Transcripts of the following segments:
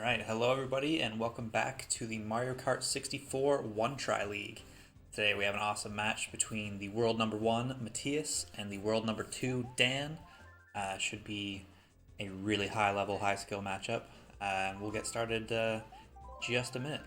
Alright, hello everybody, and welcome back to the Mario Kart 64 One Try League. Today we have an awesome match between the world number 1, Matthias, and the world number 2, Dan. Should be a really high level, high skill matchup, and we'll get started just a minute.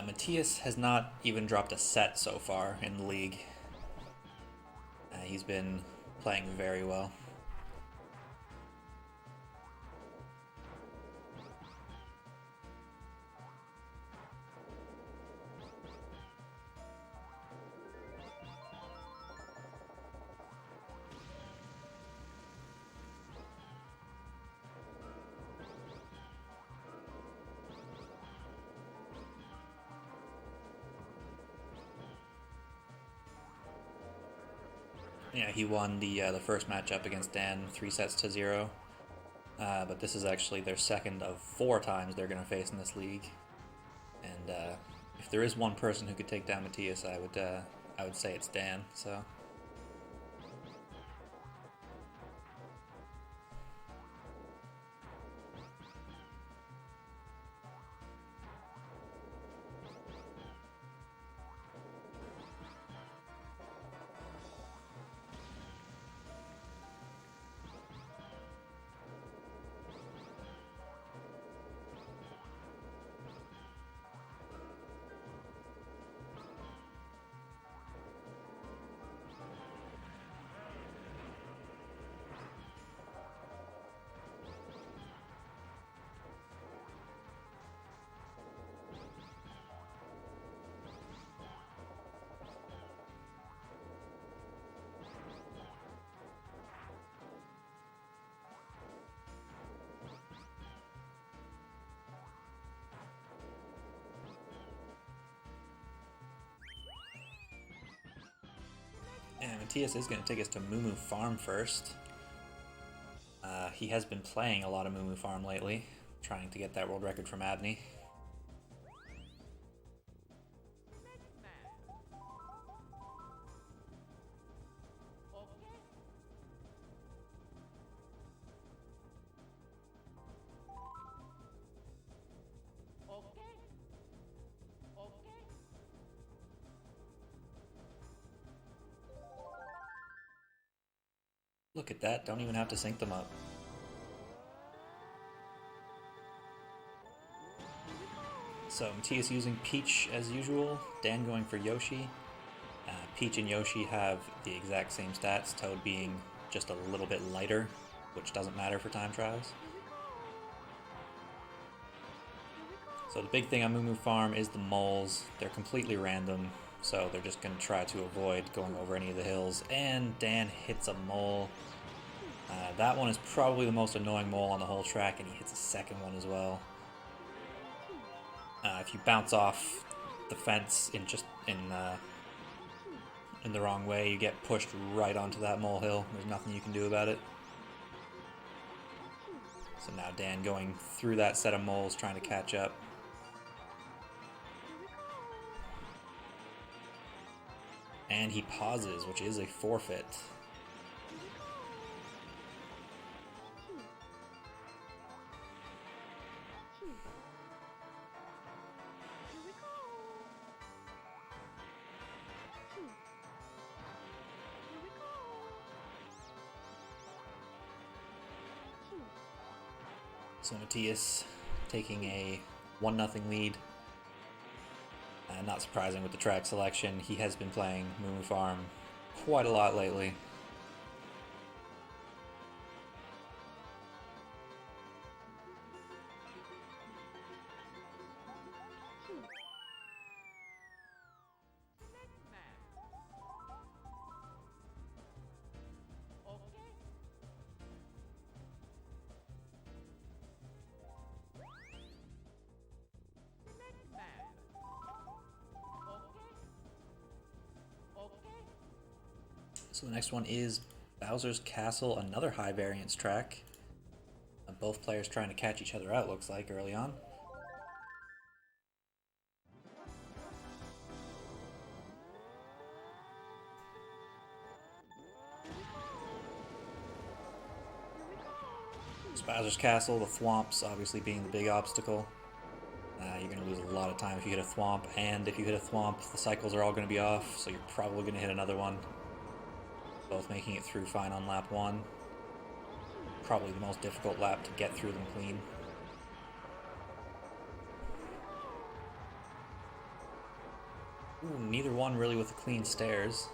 Matthias has not even dropped a set so far in the league. He's been playing very well. Yeah, he won the first matchup against Dan 3-0. But this is actually their second of 4 times they're going to face in this league. And if there is one person who could take down Matthias, I would say it's Dan. So. And Matthias is going to take us to Moo Farm first. He has been playing a lot of Moo Farm lately, trying to get that world record from Abney. Look at that, don't even have to sync them up. So Matthias using Peach as usual, Dan going for Yoshi. Peach and Yoshi have the exact same stats, Toad being just a little bit lighter, which doesn't matter for time trials. So the big thing on Moo Farm is the moles. They're completely random, so they're just going to try to avoid going over any of the hills. And Dan hits a mole. That one is probably the most annoying mole on the whole track, and he hits a second one as well. If you bounce off the fence in the wrong way, you get pushed right onto that molehill. There's nothing you can do about it. So now Dan going through that set of moles, trying to catch up. And he pauses, which is a forfeit. So Matthias taking a 1-0 lead. Not surprising with the track selection. He has been playing Moo Farm quite a lot lately. So the next one is Bowser's Castle, another high variance track. Both players trying to catch each other out, looks like, early on. So Bowser's Castle, the thwomps obviously being the big obstacle. You're going to lose a lot of time if you hit a thwomp, and if you hit a thwomp, the cycles are all going to be off, so you're probably going to hit another one. Both making it through fine on lap 1. Probably the most difficult lap to get through them clean. Ooh, neither one really with the clean stairs.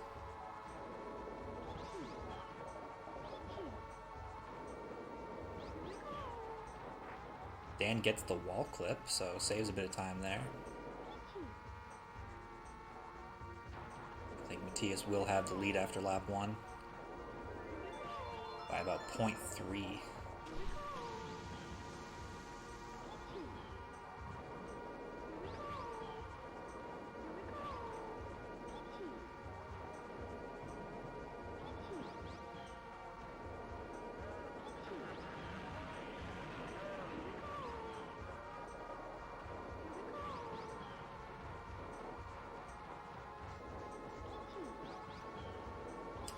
Dan gets the wall clip, so saves a bit of time there. I think Matthias will have the lead after lap 1 by about 0.3.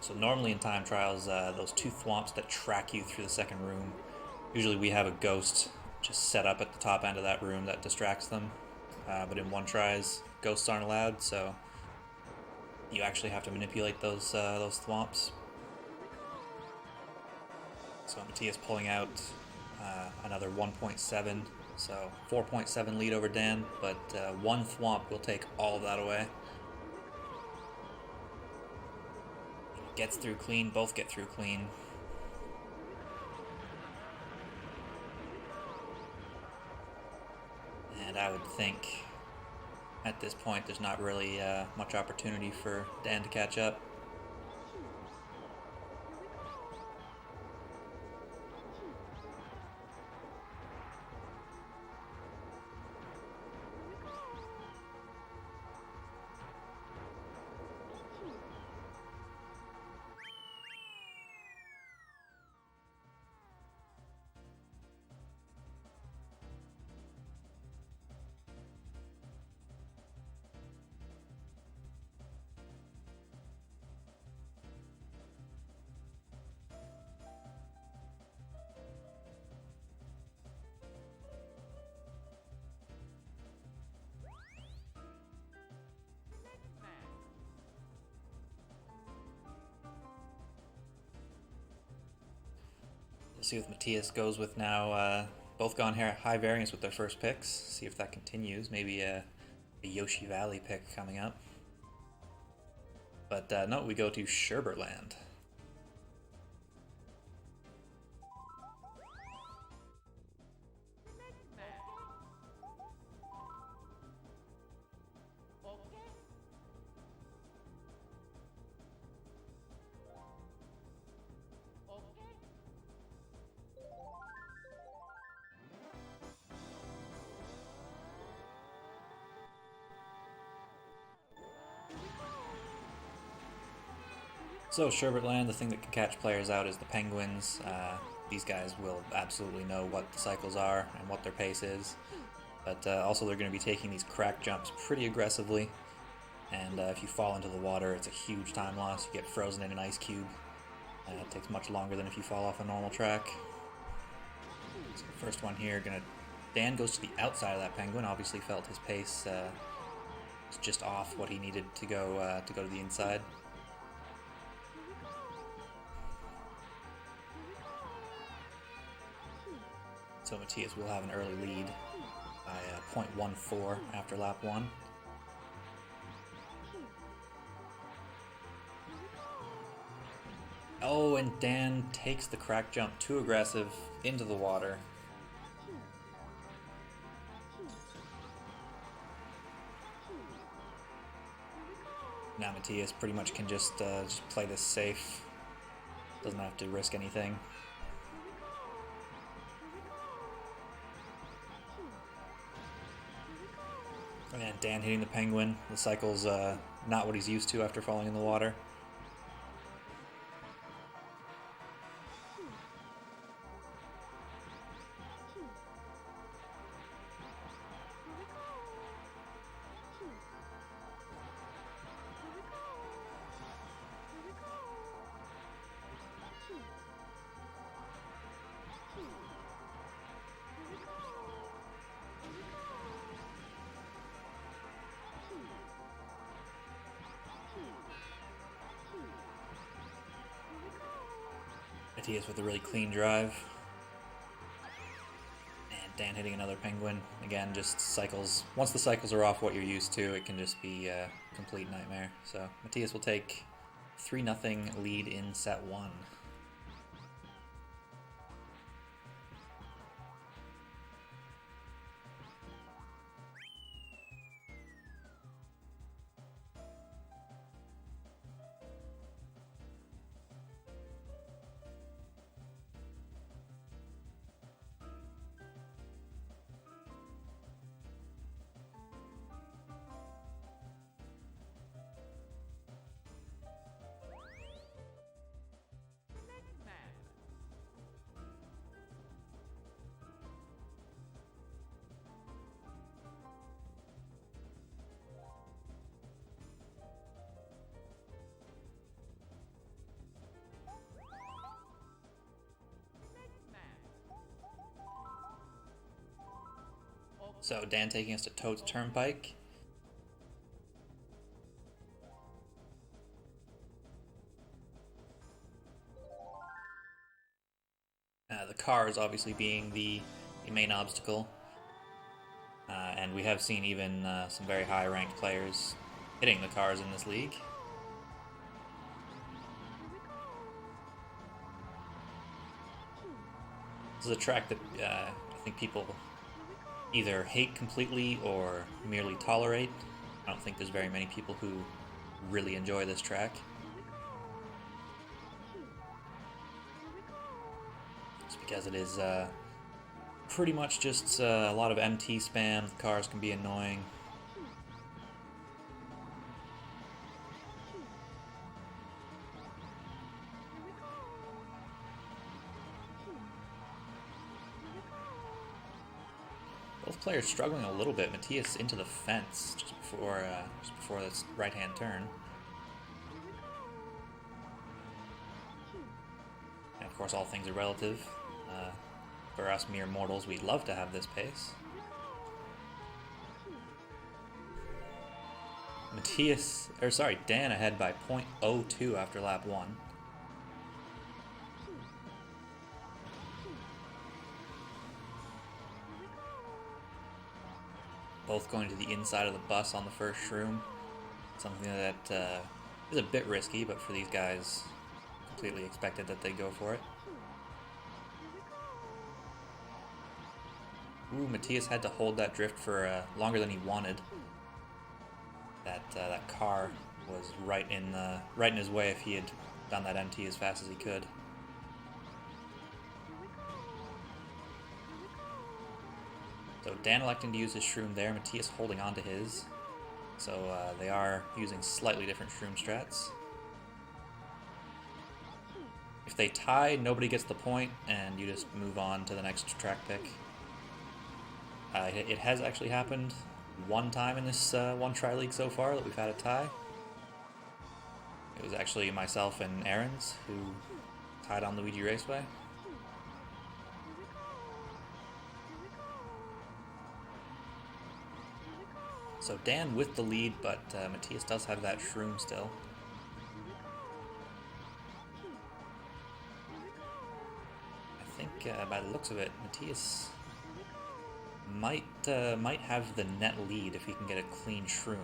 So normally in time trials, those two thwomps that track you through the second room, usually we have a ghost just set up at the top end of that room that distracts them. But in one tries, ghosts aren't allowed, so you actually have to manipulate those thwomps. So Matthias pulling out another 1.7, so 4.7 lead over Dan, but one thwomp will take all of that away. Gets through clean, both get through clean. And I would think at this point there's not really much opportunity for Dan to catch up. We'll see what Matthias goes with now. Both gone here high variance with their first picks. See if that continues. Maybe a Yoshi Valley pick coming up. But no, we go to Sherbert-Land. So Sherbert-Land, the thing that can catch players out is the penguins. These guys will absolutely know what the cycles are and what their pace is. But also they're going to be taking these crack jumps pretty aggressively. And if you fall into the water, it's a huge time loss. You get frozen in an ice cube. It takes much longer than if you fall off a normal track. So the first one here, Dan goes to the outside of that penguin. Obviously felt his pace was just off what he needed to go to the inside. So Matthias will have an early lead by 0.14 after lap 1. Oh, and Dan takes the crack jump too aggressive into the water. Now Matthias pretty much can just play this safe. Doesn't have to risk anything. And Dan hitting the penguin. The cycle's not what he's used to after falling in the water. Matthias with a really clean drive. And Dan hitting another penguin. Again, just cycles. Once the cycles are off what you're used to, it can just be a complete nightmare. So Matthias will take 3-0 lead in set 1. So Dan taking us to Toad's Turnpike. The cars obviously being the main obstacle. And we have seen even some very high ranked players hitting the cars in this league. This is a track that I think people either hate completely or merely tolerate. I don't think there's very many people who really enjoy this track. Just because it is pretty much just a lot of MT spam. The cars can be annoying. Both players struggling a little bit. Matthias into the fence just before this right-hand turn. And of course, all things are relative. For us mere mortals, we'd love to have this pace. Dan ahead by 0.02 after lap 1. Both going to the inside of the bus on the first shroom. Something that is a bit risky, but for these guys, completely expected that they go for it. Ooh, Matthias had to hold that drift for longer than he wanted. That car was right in his way if he had done that MT as fast as he could. So Dan electing to use his shroom there, Matthias holding on to his. So they are using slightly different shroom strats. If they tie, nobody gets the point, and you just move on to the next track pick. It has actually happened one time in this one tri-league so far that we've had a tie. It was actually myself and Aaron's who tied on Luigi Raceway. So Dan with the lead, but Matthias does have that shroom still. I think by the looks of it, Matthias might have the net lead if he can get a clean shroom.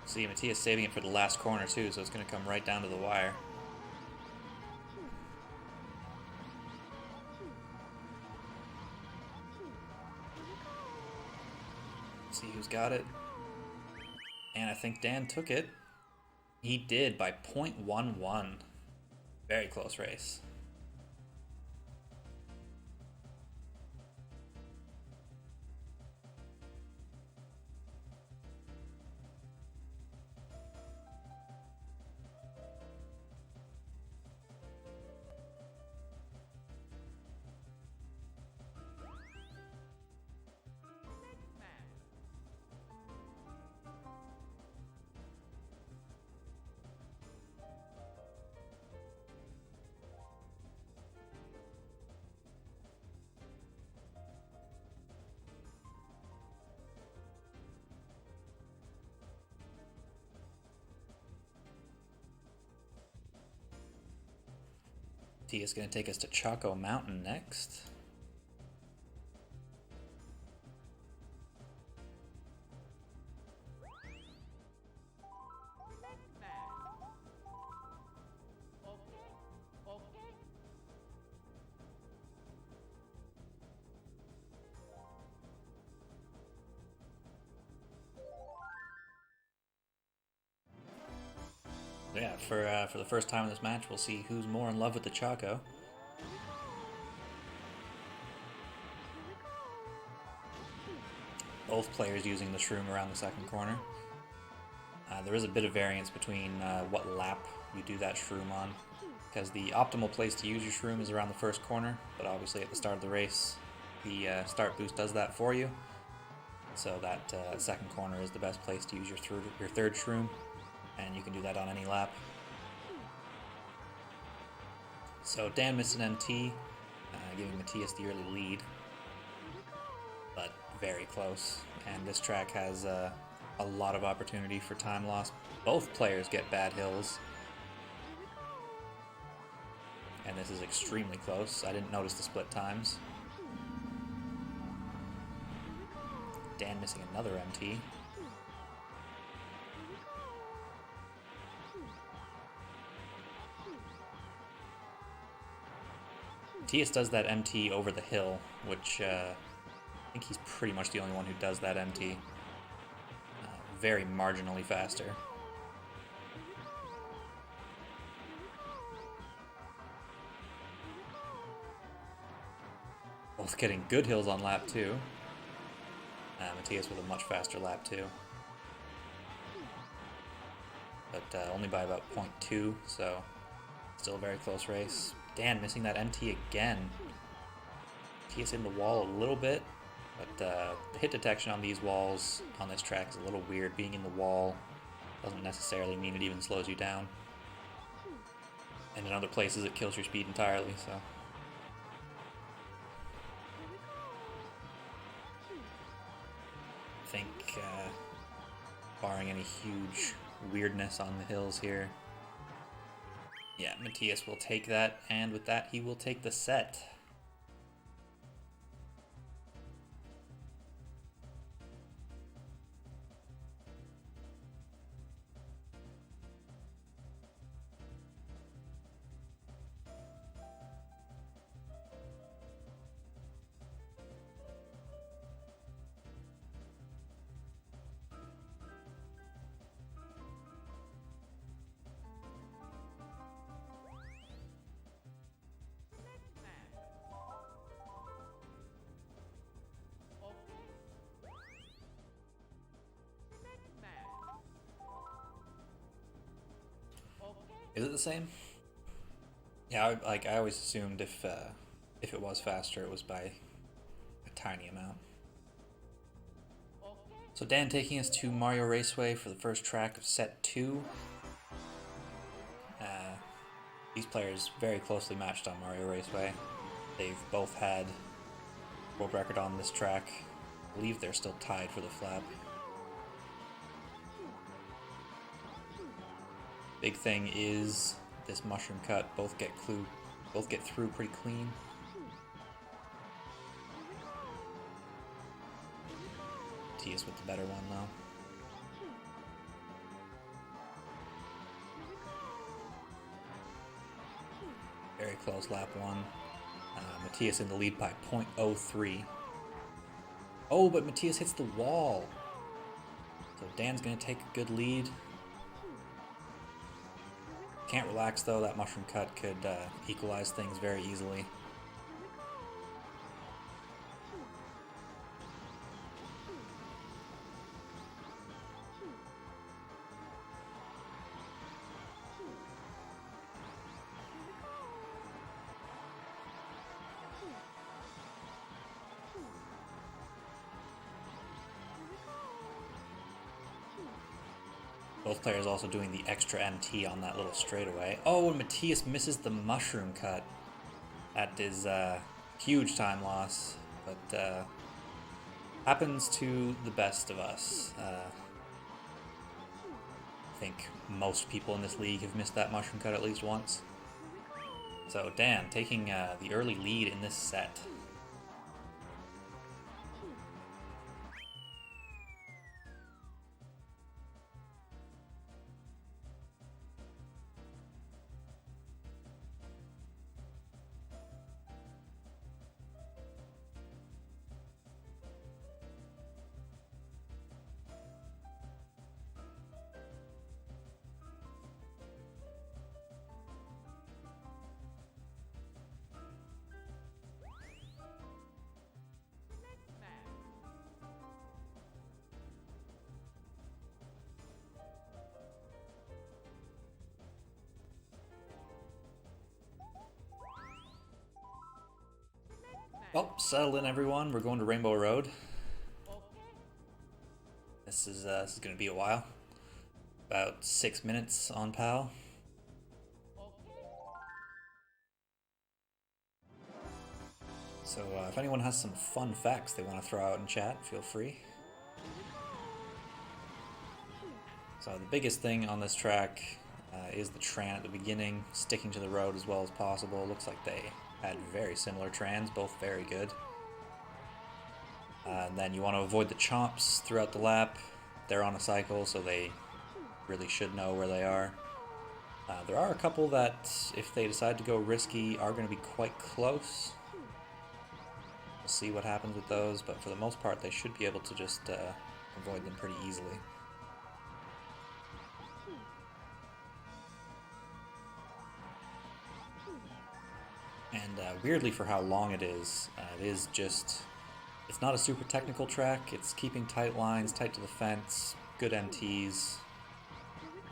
See, Matthias saving it for the last corner too, so it's going to come right down to the wire. See who's got it. And I think Dan took it. He did by 0.11. Very close race. T is going to take us to Choco Mountain next. Yeah, for the first time in this match, we'll see who's more in love with the Choco. Both players using the shroom around the second corner. There is a bit of variance between what lap you do that shroom on, because the optimal place to use your shroom is around the first corner, but obviously at the start of the race, the start boost does that for you. So that second corner is the best place to use your third shroom, and you can do that on any lap. So Dan missed an MT, giving Matthias the early lead, but very close. And this track has a lot of opportunity for time loss. Both players get bad hills, and this is extremely close. I didn't notice the split times. Dan missing another MT. Matthias does that MT over the hill, which I think he's pretty much the only one who does that MT. Very marginally faster. Both getting good hills on lap 2. Matthias with a much faster lap 2. But only by about 0.2, so still a very close race. Dan missing that MT again. Matthias in the wall a little bit, but the hit detection on these walls on this track is a little weird. Being in the wall doesn't necessarily mean it even slows you down. And in other places it kills your speed entirely, so. I think, barring any huge weirdness on the hills here, yeah, Matthias will take that, and with that he will take the set. Is it the same? Yeah, I always assumed if it was faster, it was by a tiny amount. So Dan taking us to Mario Raceway for the first track of set 2. These players very closely matched on Mario Raceway. They've both had world record on this track. I believe they're still tied for the flap. Big thing is this mushroom cut. Both get through pretty clean. Matthias with the better one though. Very close lap 1. Matthias in the lead by 0.03. Oh, but Matthias hits the wall. So Dan's gonna take a good lead. Can't relax though, that mushroom cut could equalize things very easily. Both players also doing the extra MT on that little straightaway. Oh, and Matthias misses the mushroom cut. That is huge time loss, but happens to the best of us. I think most people in this league have missed that mushroom cut at least once. So Dan taking the early lead in this set. Well, settle in everyone, we're going to Rainbow Road. This is going to be a while. About 6 minutes on PAL. So if anyone has some fun facts they want to throw out in chat, feel free. So the biggest thing on this track is the tran at the beginning, sticking to the road as well as possible. Looks like they had very similar trans, both very good. And then you want to avoid the chomps throughout the lap. They're on a cycle, so they really should know where they are. There are a couple that, if they decide to go risky, are going to be quite close. We'll see what happens with those, but for the most part, they should be able to just avoid them pretty easily. And weirdly, for how long it is just, it's not a super technical track. It's keeping tight lines, tight to the fence, good MTs.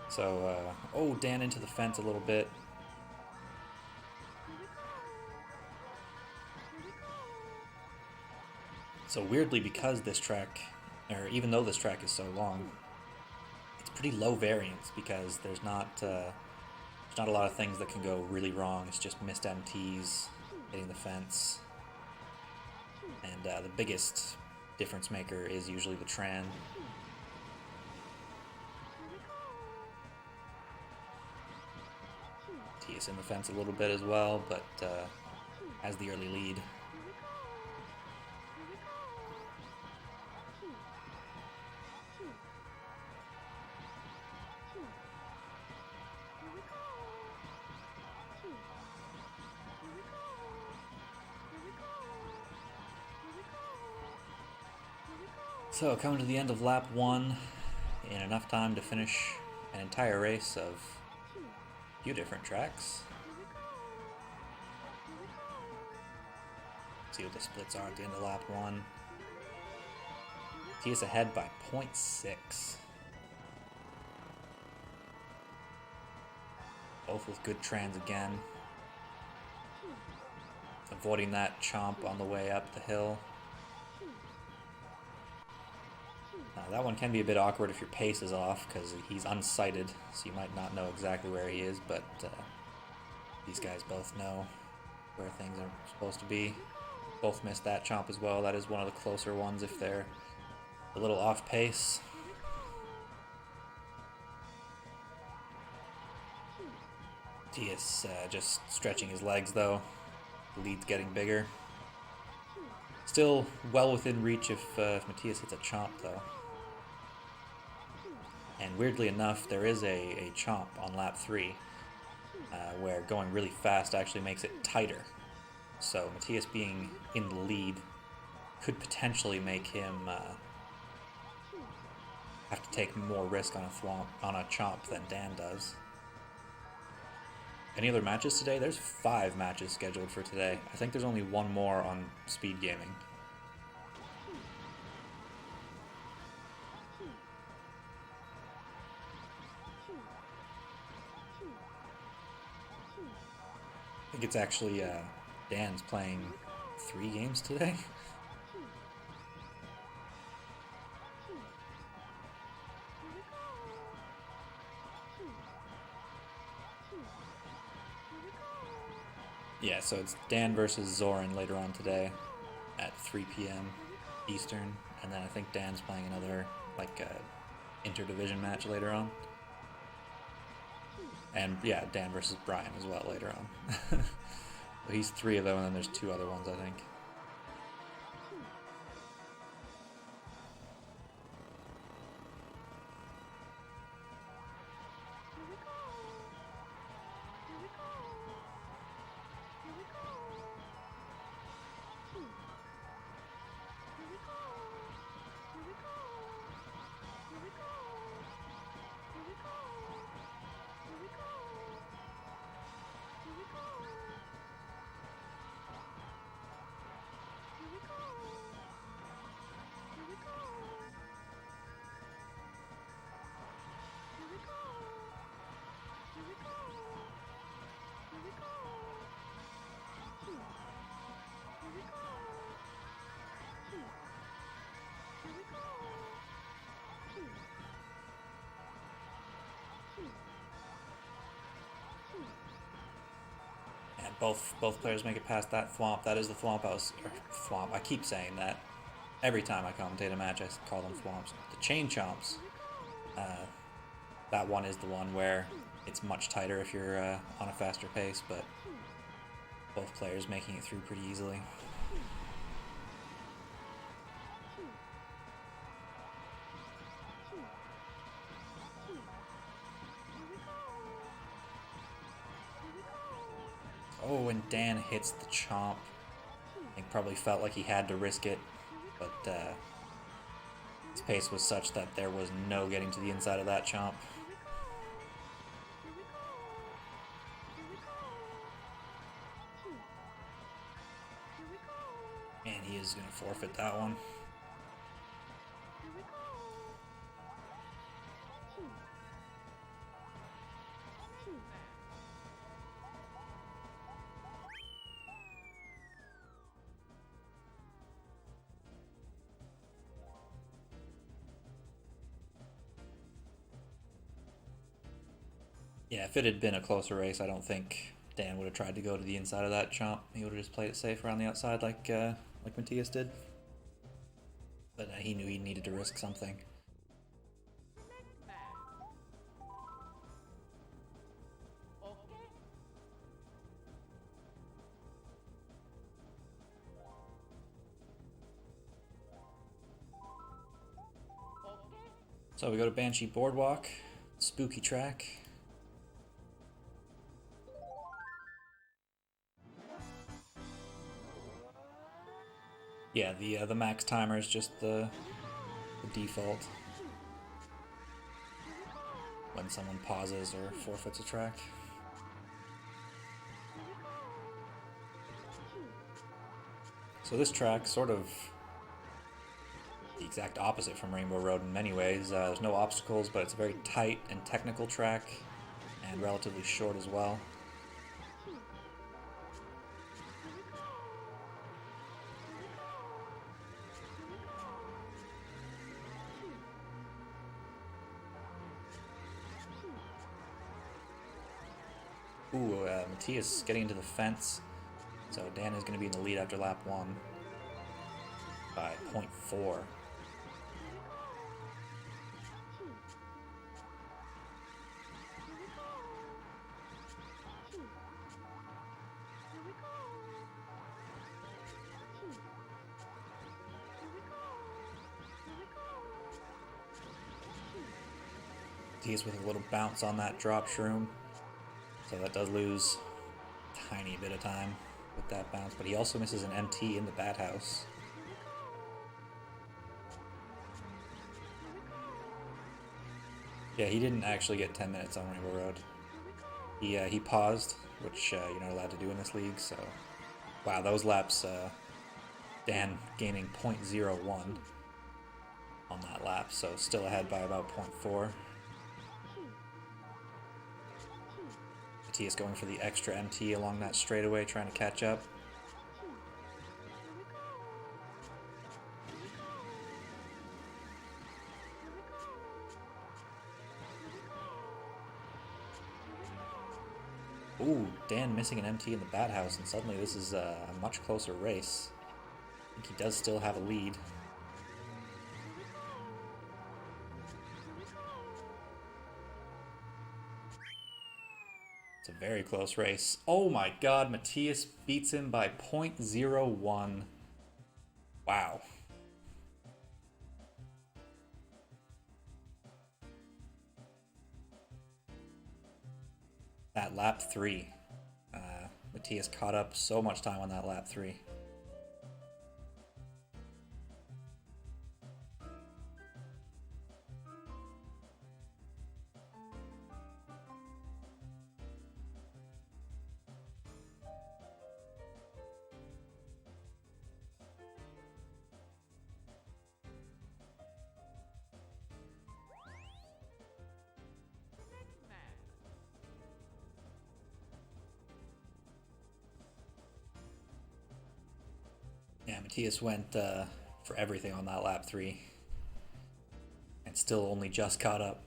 So, oh, Dan into the fence a little bit. So weirdly, because this track, or even though this track is so long, it's pretty low variance because there's not a lot of things that can go really wrong. It's just missed MTs, hitting the fence, and the biggest difference maker is usually the tran. Tia's in the fence a little bit as well, but has the early lead. So, coming to the end of lap 1 in enough time to finish an entire race of a few different tracks. See what the splits are at the end of lap 1. Tia's ahead by 0.6. Both with good trans again. Avoiding that chomp on the way up the hill. That one can be a bit awkward if your pace is off because he's unsighted, so you might not know exactly where he is, but these guys both know where things are supposed to be. Both missed that chomp as well. That is one of the closer ones if they're a little off pace. Tia's just stretching his legs though. The lead's getting bigger. Still well within reach if Matthias hits a chomp though. And weirdly enough, there is a chomp on lap 3 where going really fast actually makes it tighter. So Matthias being in the lead could potentially make him have to take more risk on a chomp than Dan does. Any other matches today? There's 5 matches scheduled for today. I think there's only one more on Speed Gaming. I think it's actually Dan's playing 3 games today. Yeah, so it's Dan versus Zoran later on today at 3 p.m. Eastern, and then I think Dan's playing another like interdivision match later on. And yeah, Dan versus Brian as well later on. But he's 3 of them, and then there's 2 other ones, I think. And both players make it past that thwomp. That is the thwomp I was... Or thwomp. I keep saying that. Every time I commentate a match, I call them thwomps. The chain chomps. That one is the one where it's much tighter if you're on a faster pace, but both players making it through pretty easily. Oh, and Dan hits the chomp. I think probably felt like he had to risk it, but his pace was such that there was no getting to the inside of that chomp. And he is going to forfeit that one. Yeah, if it had been a closer race, I don't think Dan would have tried to go to the inside of that chomp. He would have just played it safe around the outside like Matthias did. But he knew he needed to risk something. So we go to Banshee Boardwalk, spooky track. Yeah, the max timer is just the default when someone pauses or forfeits a track. So this track sort of the exact opposite from Rainbow Road in many ways. There's no obstacles, but it's a very tight and technical track and relatively short as well. Ooh, Matthias getting into the fence. So Dan is going to be in the lead after lap 1 by 0.4. Matthias with a little bounce on that drop shroom. So that does lose a tiny bit of time with that bounce, but he also misses an MT in the bat house. Yeah, he didn't actually get 10 minutes on Rainbow Road. He paused, which you're not allowed to do in this league, so... Wow, those laps, Dan gaining 0.01 on that lap, so still ahead by about 0.4. Matthias going for the extra MT along that straightaway, trying to catch up. Ooh, Dan missing an MT in the bat house, and suddenly this is a much closer race. I think he does still have a lead. It's a very close race. Oh my god, Matthias beats him by 0.01. Wow. That lap 3. Matthias caught up so much time on that lap 3. Yeah, Matthias went for everything on that lap 3 and still only just caught up.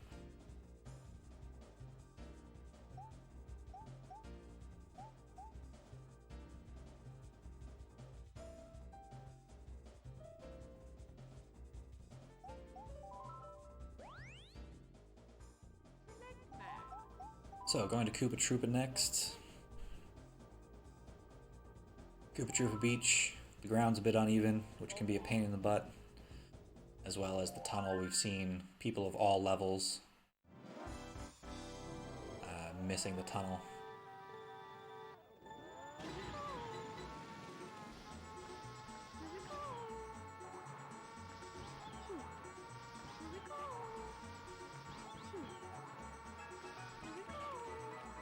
So going to Koopa Troopa next. Koopa Troopa Beach. The ground's a bit uneven, which can be a pain in the butt, as well as the tunnel. We've seen people of all levels missing the tunnel.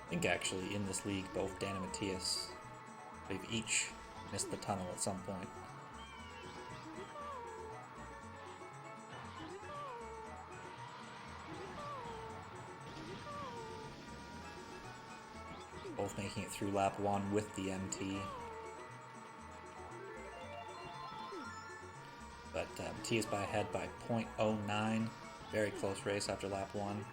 I think actually in this league, both Dan and Matthias, they've each missed the tunnel at some point. Both making it through lap 1 with the MT. But Matthias by ahead by 0.09. Very close race after lap 1.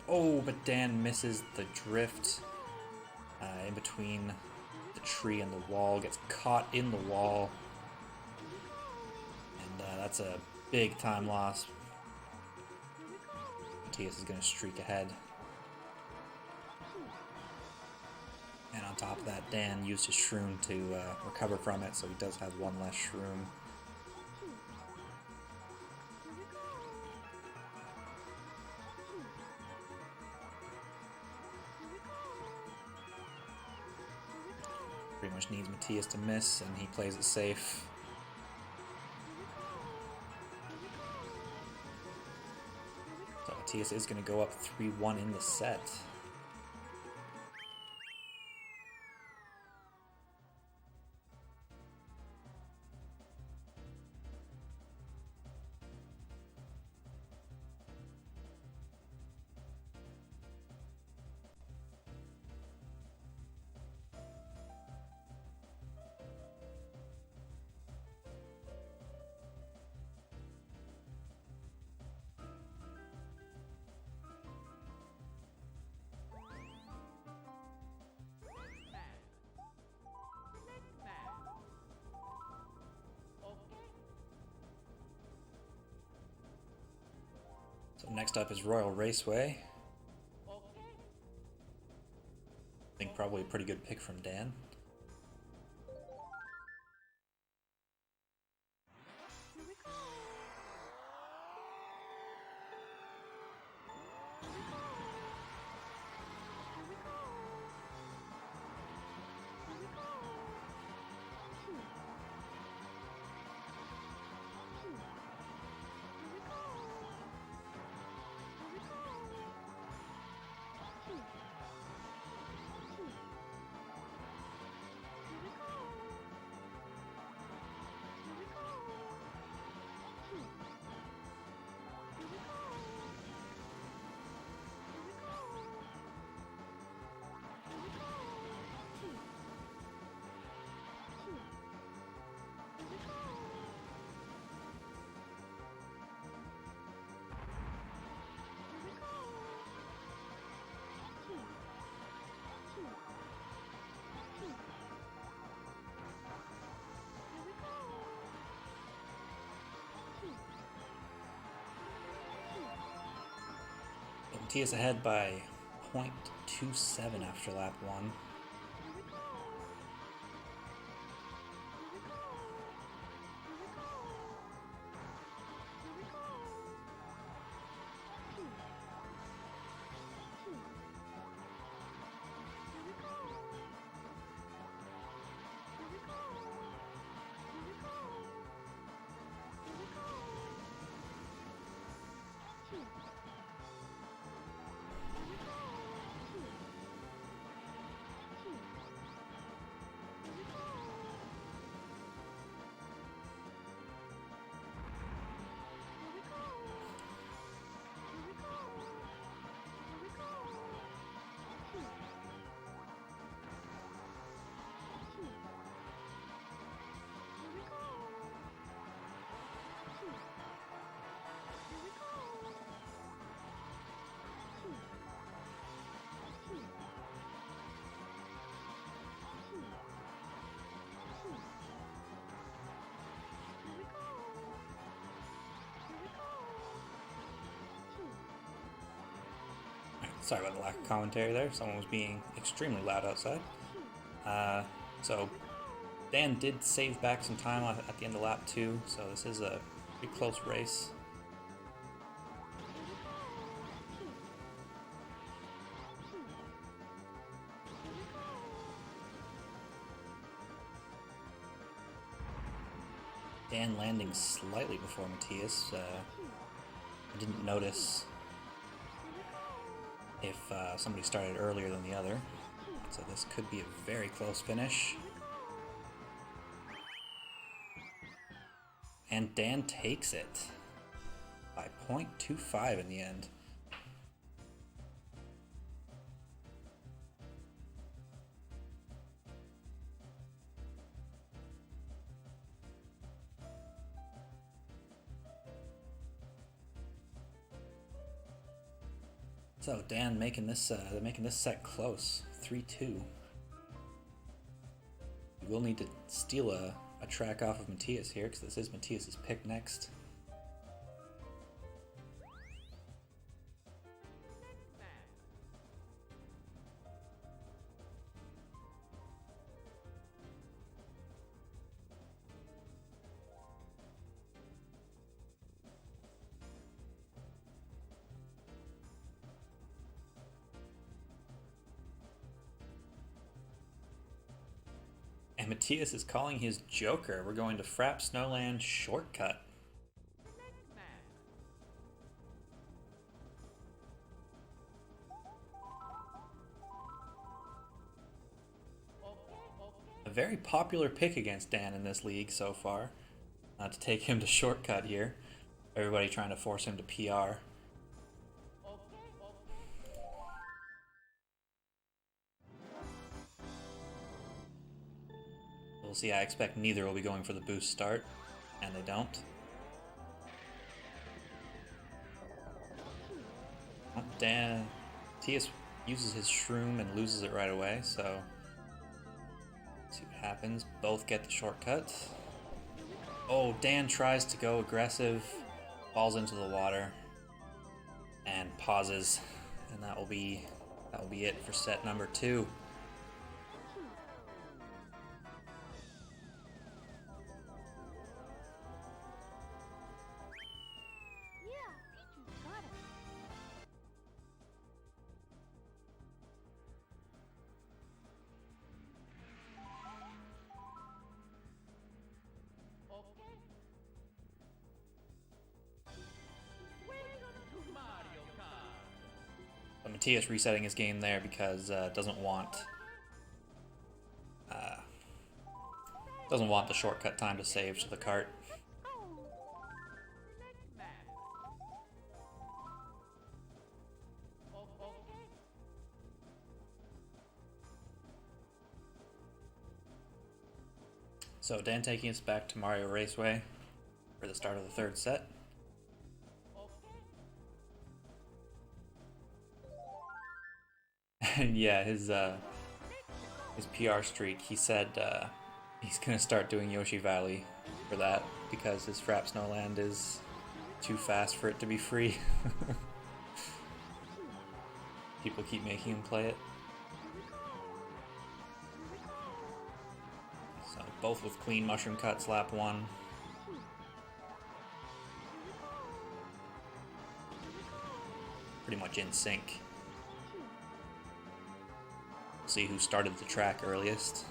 Oh, but Dan misses the drift in between the tree and the wall. Gets caught in the wall. And that's a big time loss. Matthias is going to streak ahead. And on top of that, Dan used his shroom to recover from it, so he does have one less shroom. Pretty much needs Matthias to miss, and he plays it safe. So Matthias is going to go up 3-1 in the set. So next up is Royal Raceway. I think probably a pretty good pick from Dan. Matias ahead by 0.27 after lap 1. Sorry about the lack of commentary there. Someone was being extremely loud outside. So Dan did save back some time at the end of lap 2, so this is a pretty close race. Dan landing slightly before Matias. I didn't notice if somebody started earlier than the other, so this could be a very close finish. And Dan takes it by 0.25 in the end. So Dan making this set close, 3-2. We will need to steal a track off of Matias here, because this is Matias's pick next. And Matias is calling his joker. We're going to Frapp Snowland shortcut. A very popular pick against Dan in this league so far. To take him to shortcut here. Everybody trying to force him to PR. We'll see, I expect neither will be going for the boost start, and they don't. Dan, Matias uses his shroom and loses it right away, so let's see what happens. Both get the shortcut. Oh, Dan tries to go aggressive, falls into the water, and pauses, and that will be it for set number 2. Matias resetting his game there because doesn't want the shortcut time to save to the cart. So Dan taking us back to Mario Raceway for the start of the 3rd set. And yeah, his PR streak, he said he's gonna start doing Yoshi Valley for that because his Frapp Snowland is too fast for it to be free. People keep making him play it. So both with clean mushroom cuts, lap 1. Pretty much in sync. See who started the track earliest.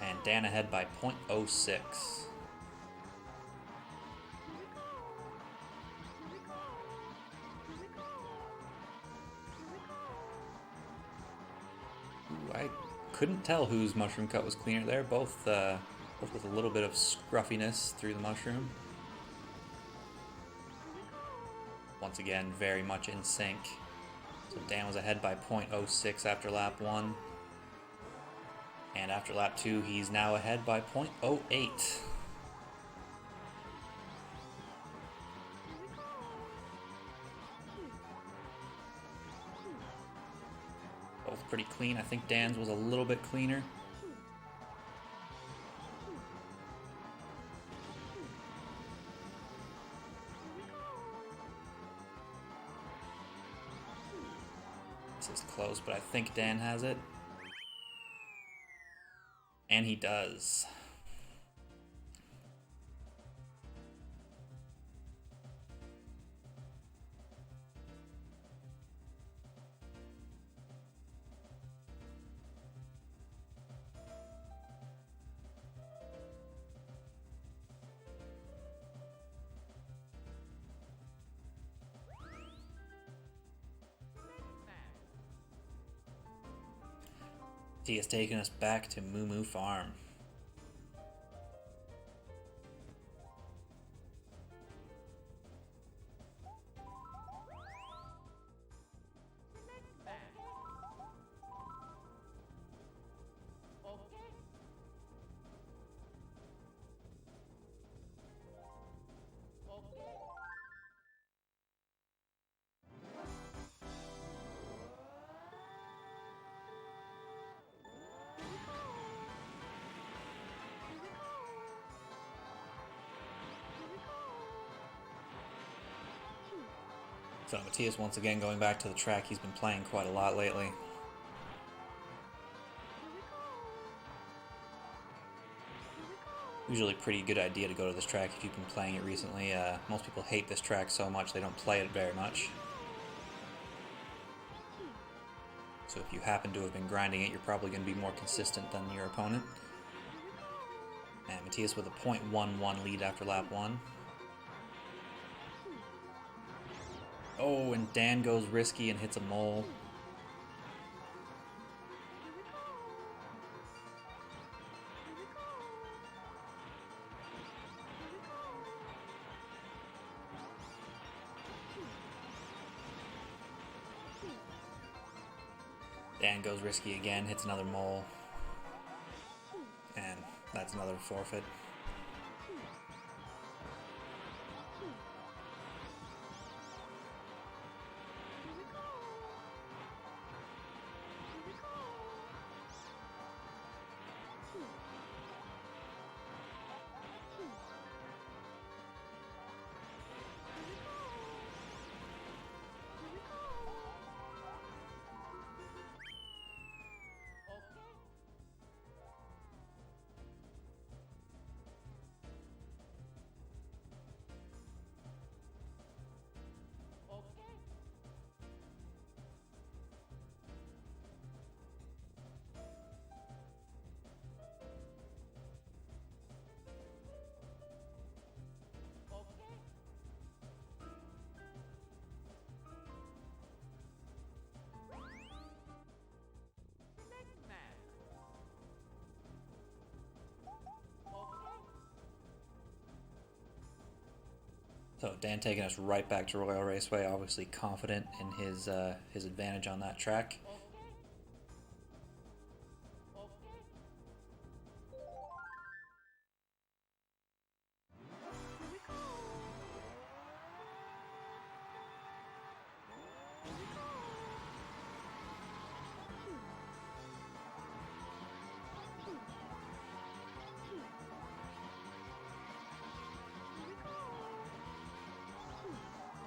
And Dan ahead by 0.06. I couldn't tell whose mushroom cut was cleaner there. Both with a little bit of scruffiness through the mushroom. Once again, very much in sync. So Dan was ahead by 0.06 after lap 1. And after lap 2, he's now ahead by 0.08. Both pretty clean. I think Dan's was a little bit cleaner. This is close, but I think Dan has it. And he does. He has taken us back to Moo Moo Farm. So Matthias once again going back to the track he's been playing quite a lot lately. Usually a pretty good idea to go to this track if you've been playing it recently. Most people hate this track so much they don't play it very much. So if you happen to have been grinding it, you're probably going to be more consistent than your opponent. And Matthias with a 0.11 lead after lap 1. Oh, and Dan goes risky and hits a mole. Dan goes risky again, hits another mole. And that's another forfeit. So Dan taking us right back to Royal Raceway, obviously confident in his advantage on that track.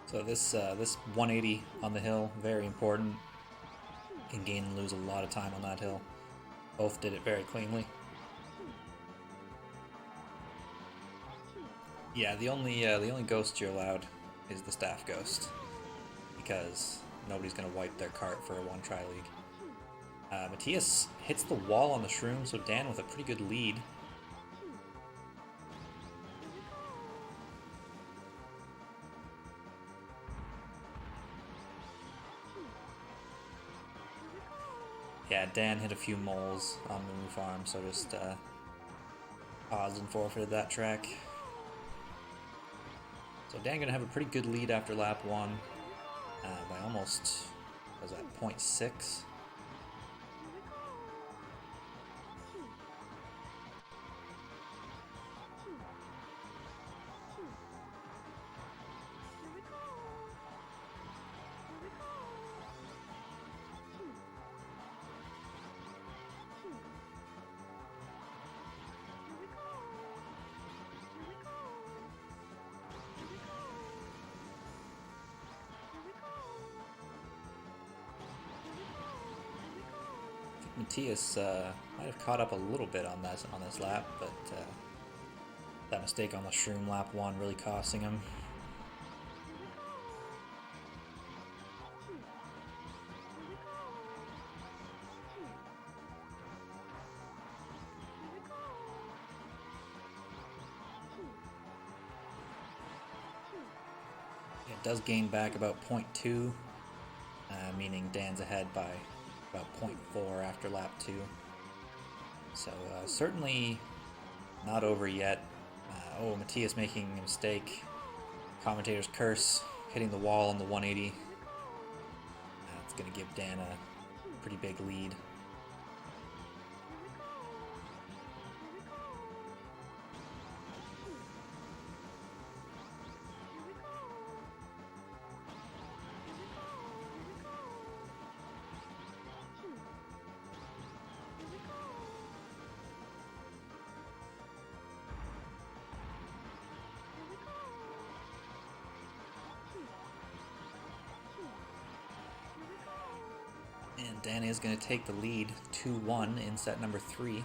So So this 180 on the hill, very important. Can gain and lose a lot of time on that hill. Both did it very cleanly. Yeah, the only ghost you're allowed is the staff ghost, because nobody's gonna wipe their cart for a one-try league. Matthias hits the wall on the shroom, so Dan with a pretty good lead. Yeah, Dan hit a few moles on the Moo Farm, so just paused and forfeited that track. So Dan gonna have a pretty good lead after lap 1 by almost, what was that, 0.6? Matthias might have caught up a little bit on this lap, but that mistake on the shroom lap 1 really costing him. It does gain back about 0.2, meaning Dan's ahead by about 0.4 after lap 2. So certainly not over yet. Oh, Matthias making a mistake. Commentator's curse, hitting the wall on the 180. It's going to give Dan a pretty big lead. And Dan is going to take the lead 2-1 in set number 3.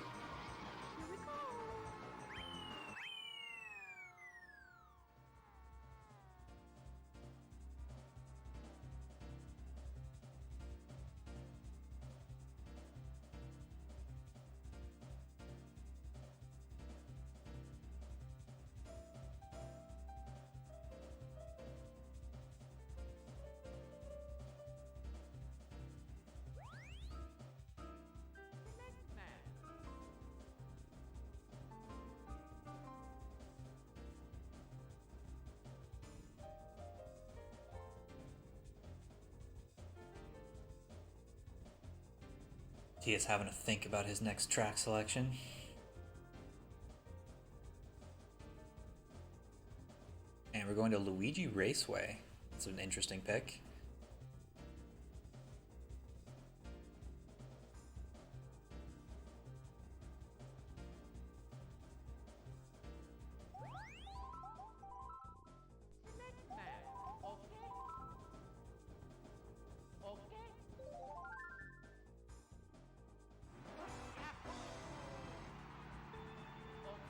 He is having to think about his next track selection. And we're going to Luigi Raceway. That's an interesting pick.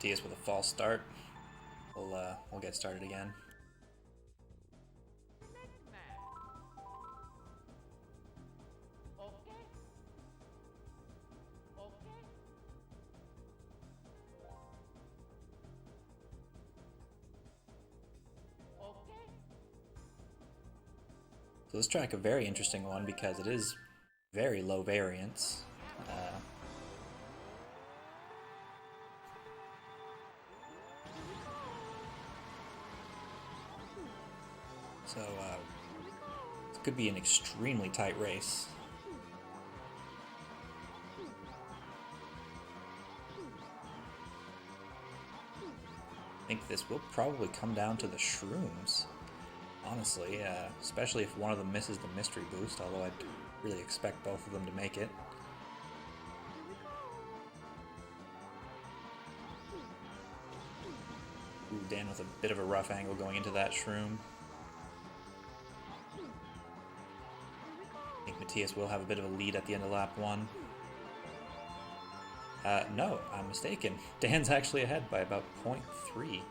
Matthias with a false start. We'll get started again. So this track a very interesting one because it is very low variance. So it could be an extremely tight race. I think this will probably come down to the shrooms, honestly, especially if one of them misses the mystery boost, although I'd really expect both of them to make it. Ooh, Dan with a bit of a rough angle going into that shroom. Matthias will have a bit of a lead at the end of lap 1. No, I'm mistaken. Dan's actually ahead by about 0.3.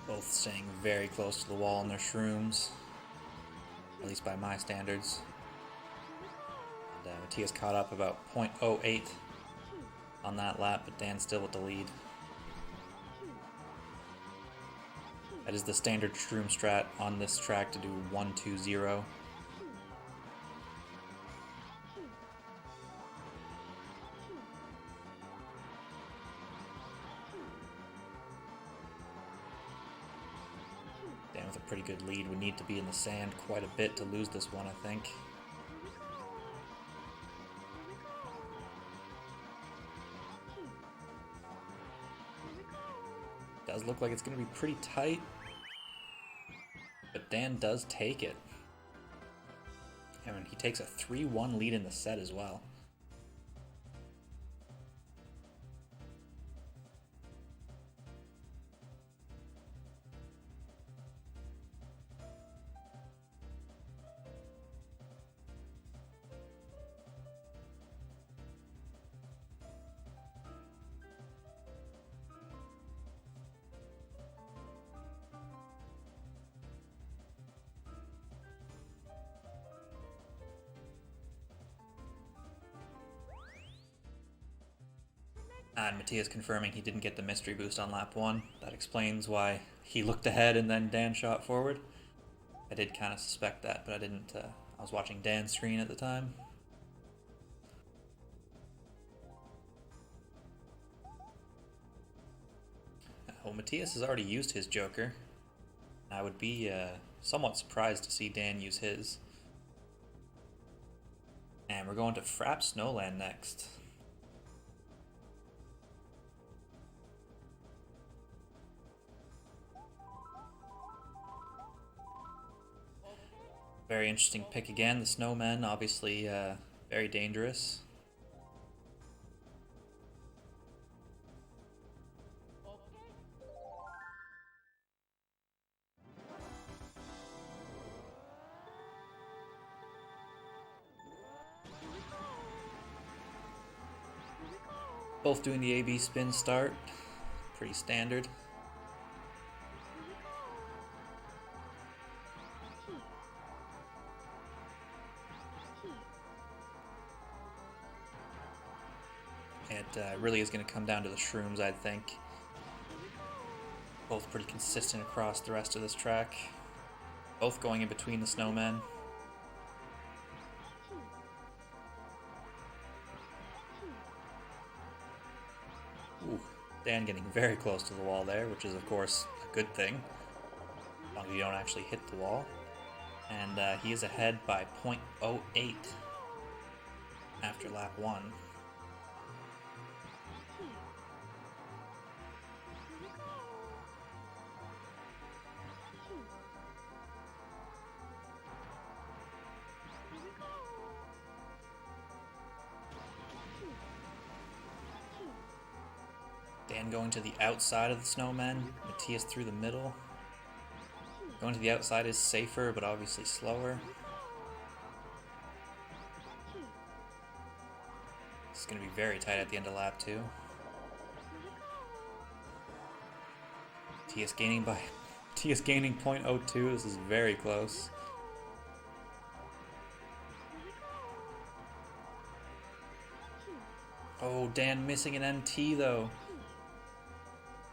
Both staying very close to the wall in their shrooms, at least by my standards. And Matthias caught up about 0.08 on that lap, but Dan's still with the lead. That is the standard shroom strat on this track to do 1-2-0. Dan with a pretty good lead. Would need to be in the sand quite a bit to lose this one, I think. Does look like it's going to be pretty tight, but Dan does take it. And he takes a 3-1 lead in the set as well. And Matthias confirming he didn't get the mystery boost on lap 1. That explains why he looked ahead and then Dan shot forward. I did kind of suspect that, but I didn't. I was watching Dan's screen at the time. Well, Matthias has already used his Joker. I would be somewhat surprised to see Dan use his. And we're going to Frapp Snowland next. Very interesting pick again. The snowmen, obviously very dangerous. Both doing the AB spin start. Pretty standard. It really is going to come down to the shrooms, I think. Both pretty consistent across the rest of this track. Both going in between the snowmen. Ooh, Dan getting very close to the wall there, which is of course a good thing, as long as you don't actually hit the wall. And he is ahead by 0.08 after lap 1. Dan going to the outside of the snowmen, Matthias through the middle. Going to the outside is safer, but obviously slower. It's going to be very tight at the end of lap 2. Matthias gaining 0.02. This is very close. Oh, Dan missing an MT though.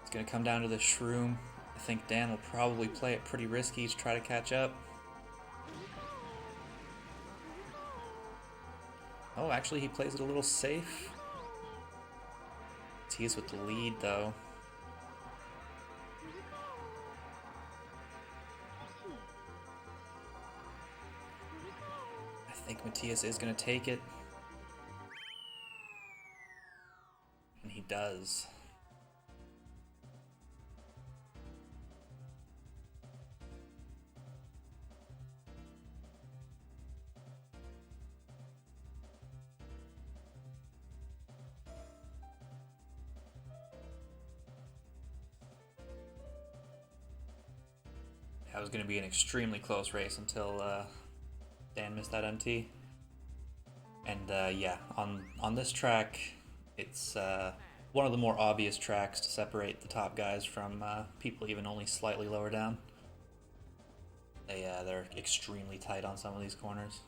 It's going to come down to the shroom. I think Dan will probably play it pretty risky to try to catch up. Oh, actually he plays it a little safe. He's with the lead though. I think Matthias is going to take it. does. That was going to be an extremely close race until Dan missed that MT. And yeah, on this track, it's one of the more obvious tracks to separate the top guys from people even only slightly lower down. They're extremely tight on some of these corners.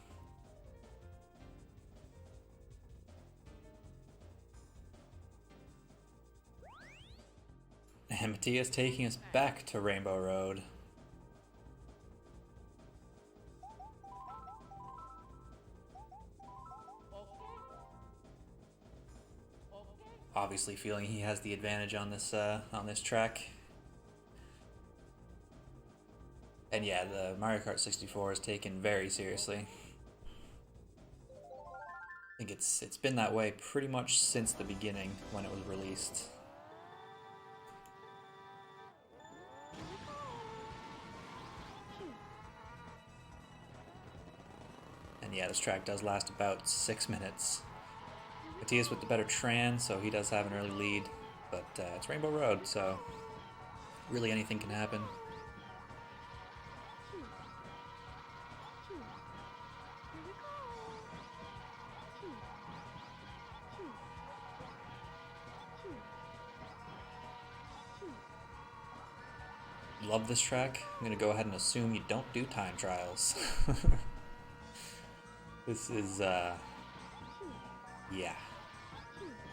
And Matthias taking us back to Rainbow Road. Obviously feeling he has the advantage on this track. And yeah, the Mario Kart 64 is taken very seriously. I think it's been that way pretty much since the beginning when it was released. And yeah, this track does last about 6 minutes. Matthias with the better Tran, so he does have an early lead, but it's Rainbow Road, so really anything can happen. Love this track. I'm going to go ahead and assume you don't do time trials. This is, yeah.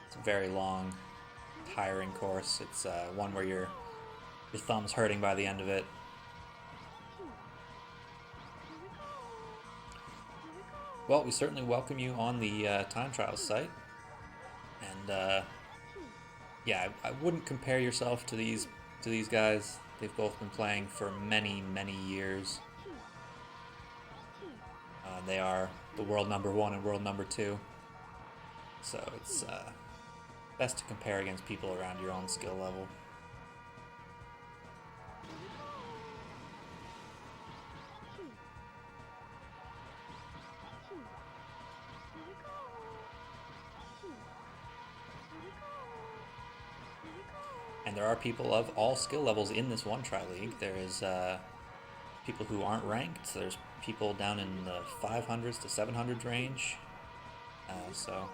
It's a very long, tiring course. It's one where your thumb's hurting by the end of it. Well, we certainly welcome you on the time trials site. And, yeah, I wouldn't compare yourself to these guys. They've both been playing for many, many years. They are the world number 1 and world number 2. So it's best to compare against people around your own skill level. And there are people of all skill levels in this one-try league. There is people who aren't ranked. There's people down in the 500s to 700s range. So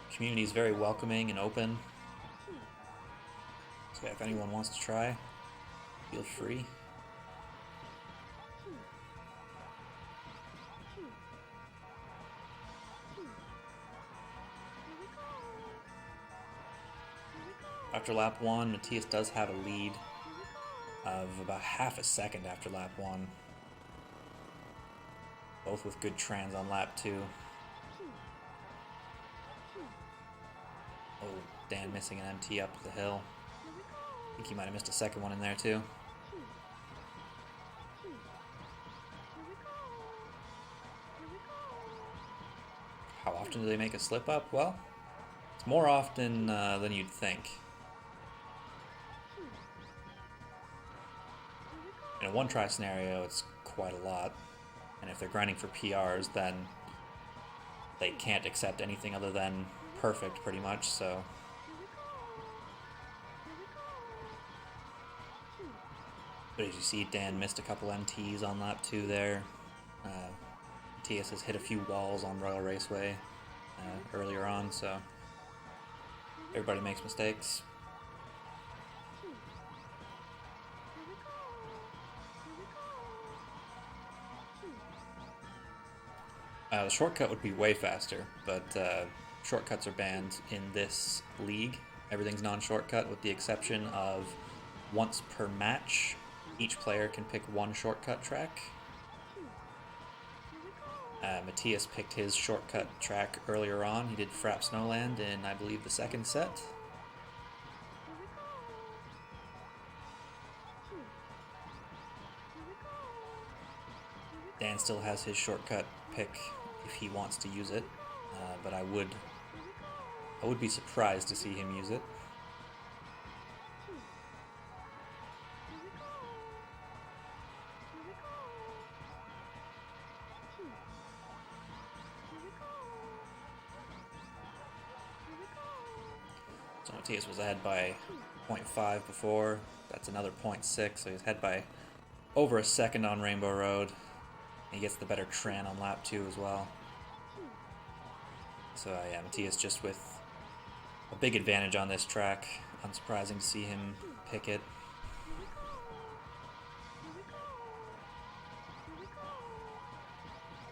the community is very welcoming and open. So yeah, if anyone wants to try, feel free. After lap 1, Matthias does have a lead of about half a second after lap 1. Both with good trans on lap 2. Oh, Dan missing an MT up the hill. I think he might have missed a second one in there too. How often do they make a slip up? Well, it's more often than you'd think. In a one-try scenario, it's quite a lot. And if they're grinding for PRs, then they can't accept anything other than perfect, pretty much, so... But as you see, Dan missed a couple MTs on lap 2 there. Matthias has hit a few walls on Royal Raceway earlier on, so... Everybody makes mistakes. The shortcut would be way faster, but shortcuts are banned in this league. Everything's non-shortcut with the exception of once per match, each player can pick one shortcut track. Matthias picked his shortcut track earlier on. He did Frap Snowland in, I believe, the second set. Dan still has his shortcut pick if he wants to use it, but I would be surprised to see him use it. So Matthias was ahead by 0.5 before. That's another 0.6, so he's ahead by over a second on Rainbow Road. He gets the better Tran on lap 2 as well. So yeah, Matthias just with a big advantage on this track. Unsurprising to see him pick it.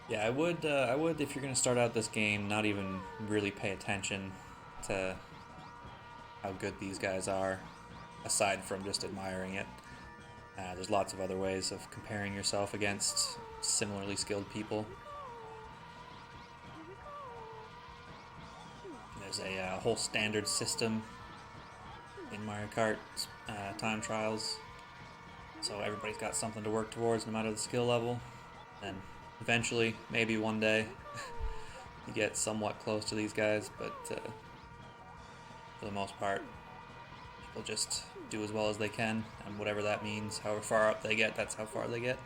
Yeah, I would if you're gonna start out this game, not even really pay attention to how good these guys are, aside from just admiring it. There's lots of other ways of comparing yourself against similarly skilled people. There's a whole standard system in Mario Kart time trials, so everybody's got something to work towards no matter the skill level. And eventually, maybe one day, you get somewhat close to these guys, but for the most part, people just do as well as they can, and whatever that means, however far up they get, that's how far they get.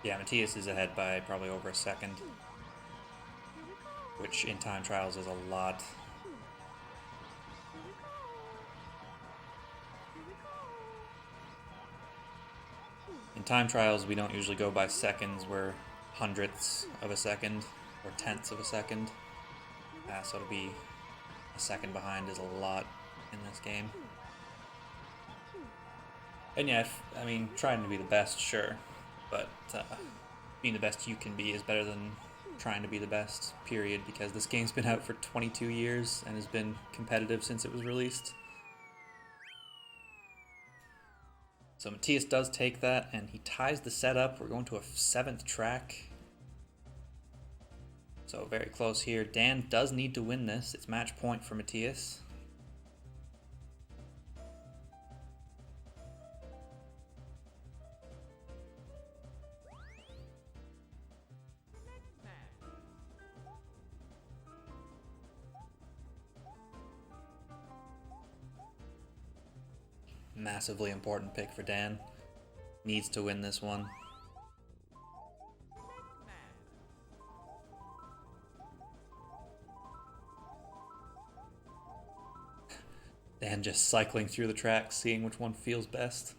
Yeah, Matthias is ahead by probably over a second, which in time trials is a lot. In time trials, we don't usually go by seconds, we're hundredths of a second, or tenths of a second. So to be a second behind is a lot in this game. And yeah, I mean, trying to be the best, sure, but being the best you can be is better than trying to be the best, period, because this game's been out for 22 years and has been competitive since it was released. So Matthias does take that, and he ties the setup. We're going to a 7th track. So very close here. Dan does need to win this. It's match point for Matthias. Massively important pick for Dan. Needs to win this one. Dan just cycling through the track, seeing which one feels best.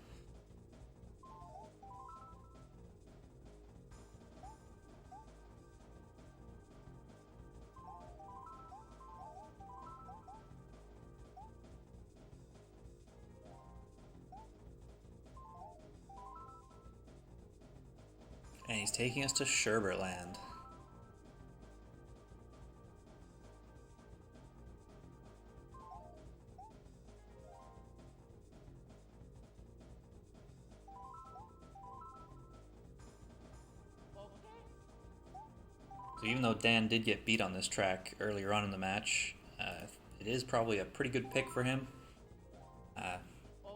And he's taking us to Sherberland. So even though Dan did get beat on this track earlier on in the match, it is probably a pretty good pick for him.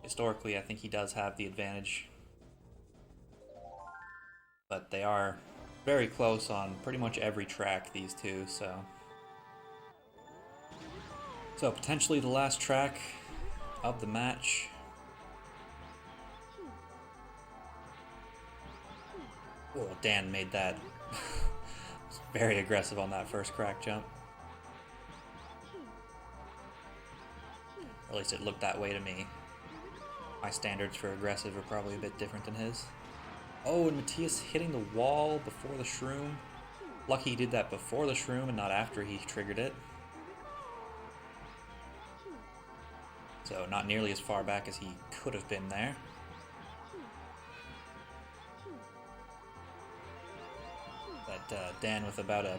Historically, I think he does have the advantage. But they are very close on pretty much every track, these two, so potentially the last track of the match. Oh, Dan made that very aggressive on that first crack jump. Or at least it looked that way to me. My standards for aggressive are probably a bit different than his. Oh, and Matthias hitting the wall before the shroom. Lucky he did that before the shroom and not after he triggered it. So not nearly as far back as he could have been there. But Dan with about a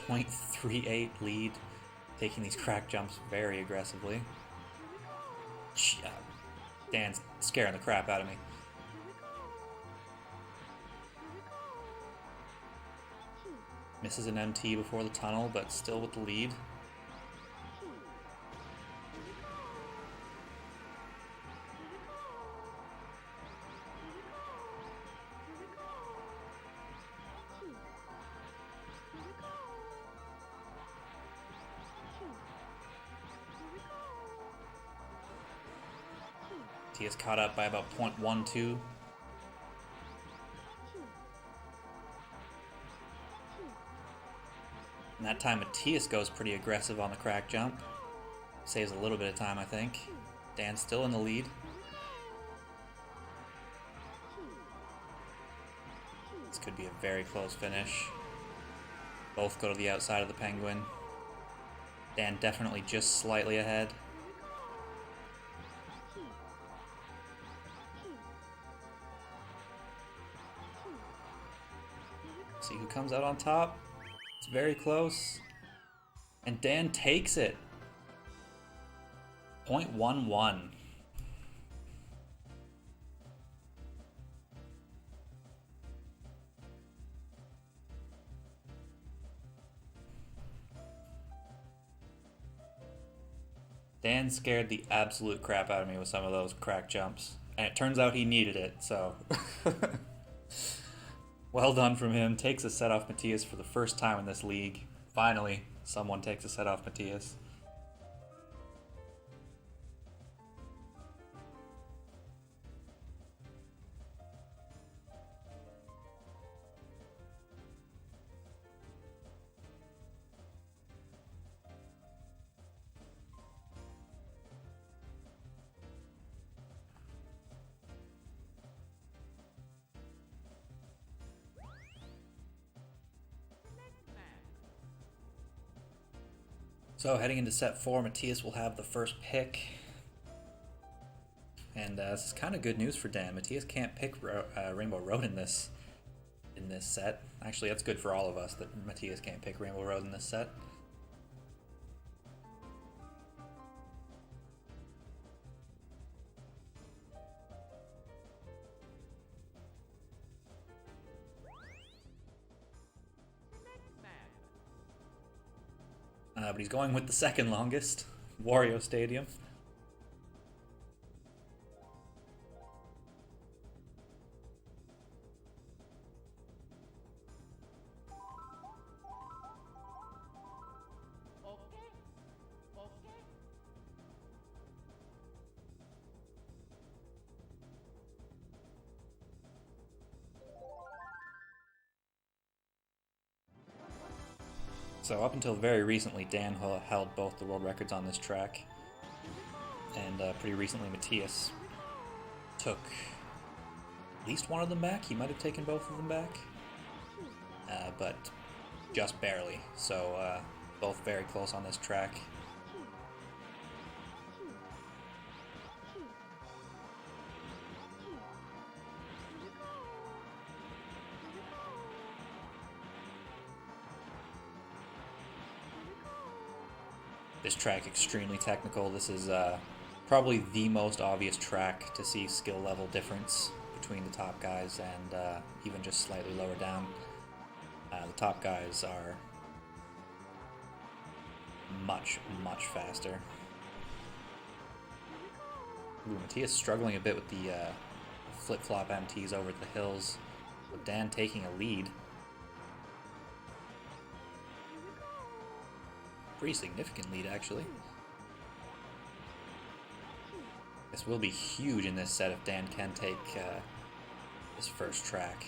0.38 lead, taking these crack jumps very aggressively. Dan's scaring the crap out of me. Misses an MT before the tunnel, but still with the lead. Matias caught up by about 0.12. And that time Matias goes pretty aggressive on the crack jump. Saves a little bit of time, I think. Dan's still in the lead. This could be a very close finish. Both go to the outside of the penguin. Dan definitely just slightly ahead. See who comes out on top. It's very close. And Dan takes it. 0.11. Dan scared the absolute crap out of me with some of those crack jumps. And it turns out he needed it, so... Well done from him. Takes a set off Matias for the first time in this league. Finally, someone takes a set off Matias. So heading into set 4, Matias will have the first pick. And this is kind of good news for Dan. Matias can't pick Rainbow Road in this set. Actually, that's good for all of us that Matias can't pick Rainbow Road in this set. But he's going with the second longest, Wario Stadium. So up until very recently, Dan held both the world records on this track, and pretty recently Matias took at least one of them back. He might have taken both of them back, but just barely. So both very close on this track. This track extremely technical. This is probably the most obvious track to see skill level difference between the top guys and even just slightly lower down. The top guys are much faster. Ooh, Matias struggling a bit with the flip-flop MTs over the hills, with Dan taking a lead. Pretty significant lead, actually. This will be huge in this set if Dan can take this first track.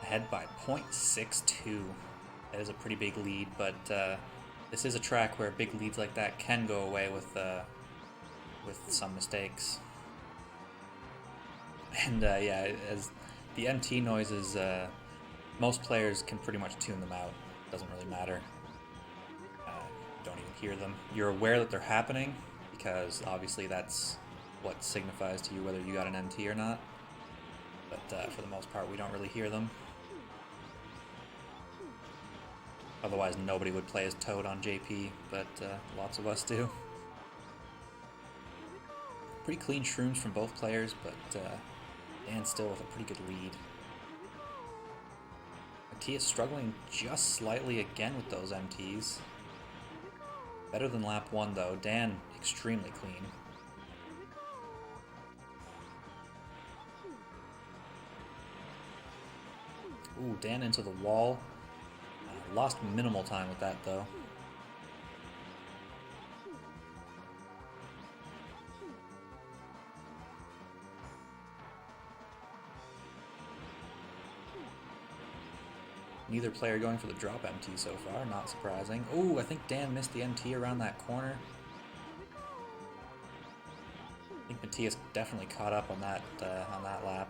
Ahead by 0.62. That is a pretty big lead, but this is a track where big leads like that can go away with some mistakes. And yeah, as the MT noises, most players can pretty much tune them out. Doesn't really matter. Don't even hear them. You're aware that they're happening because obviously that's what signifies to you whether you got an MT or not. But for the most part, we don't really hear them. Otherwise, nobody would play as Toad on JP, but lots of us do. Pretty clean shrooms from both players, but Dan still with a pretty good lead. Matthias struggling just slightly again with those MTs. Better than lap 1 though. Dan extremely clean. Ooh, Dan into the wall. Lost minimal time with that though. Neither player going for the drop MT so far, not surprising. Ooh, I think Dan missed the MT around that corner. I think Matthias definitely caught up on that lap.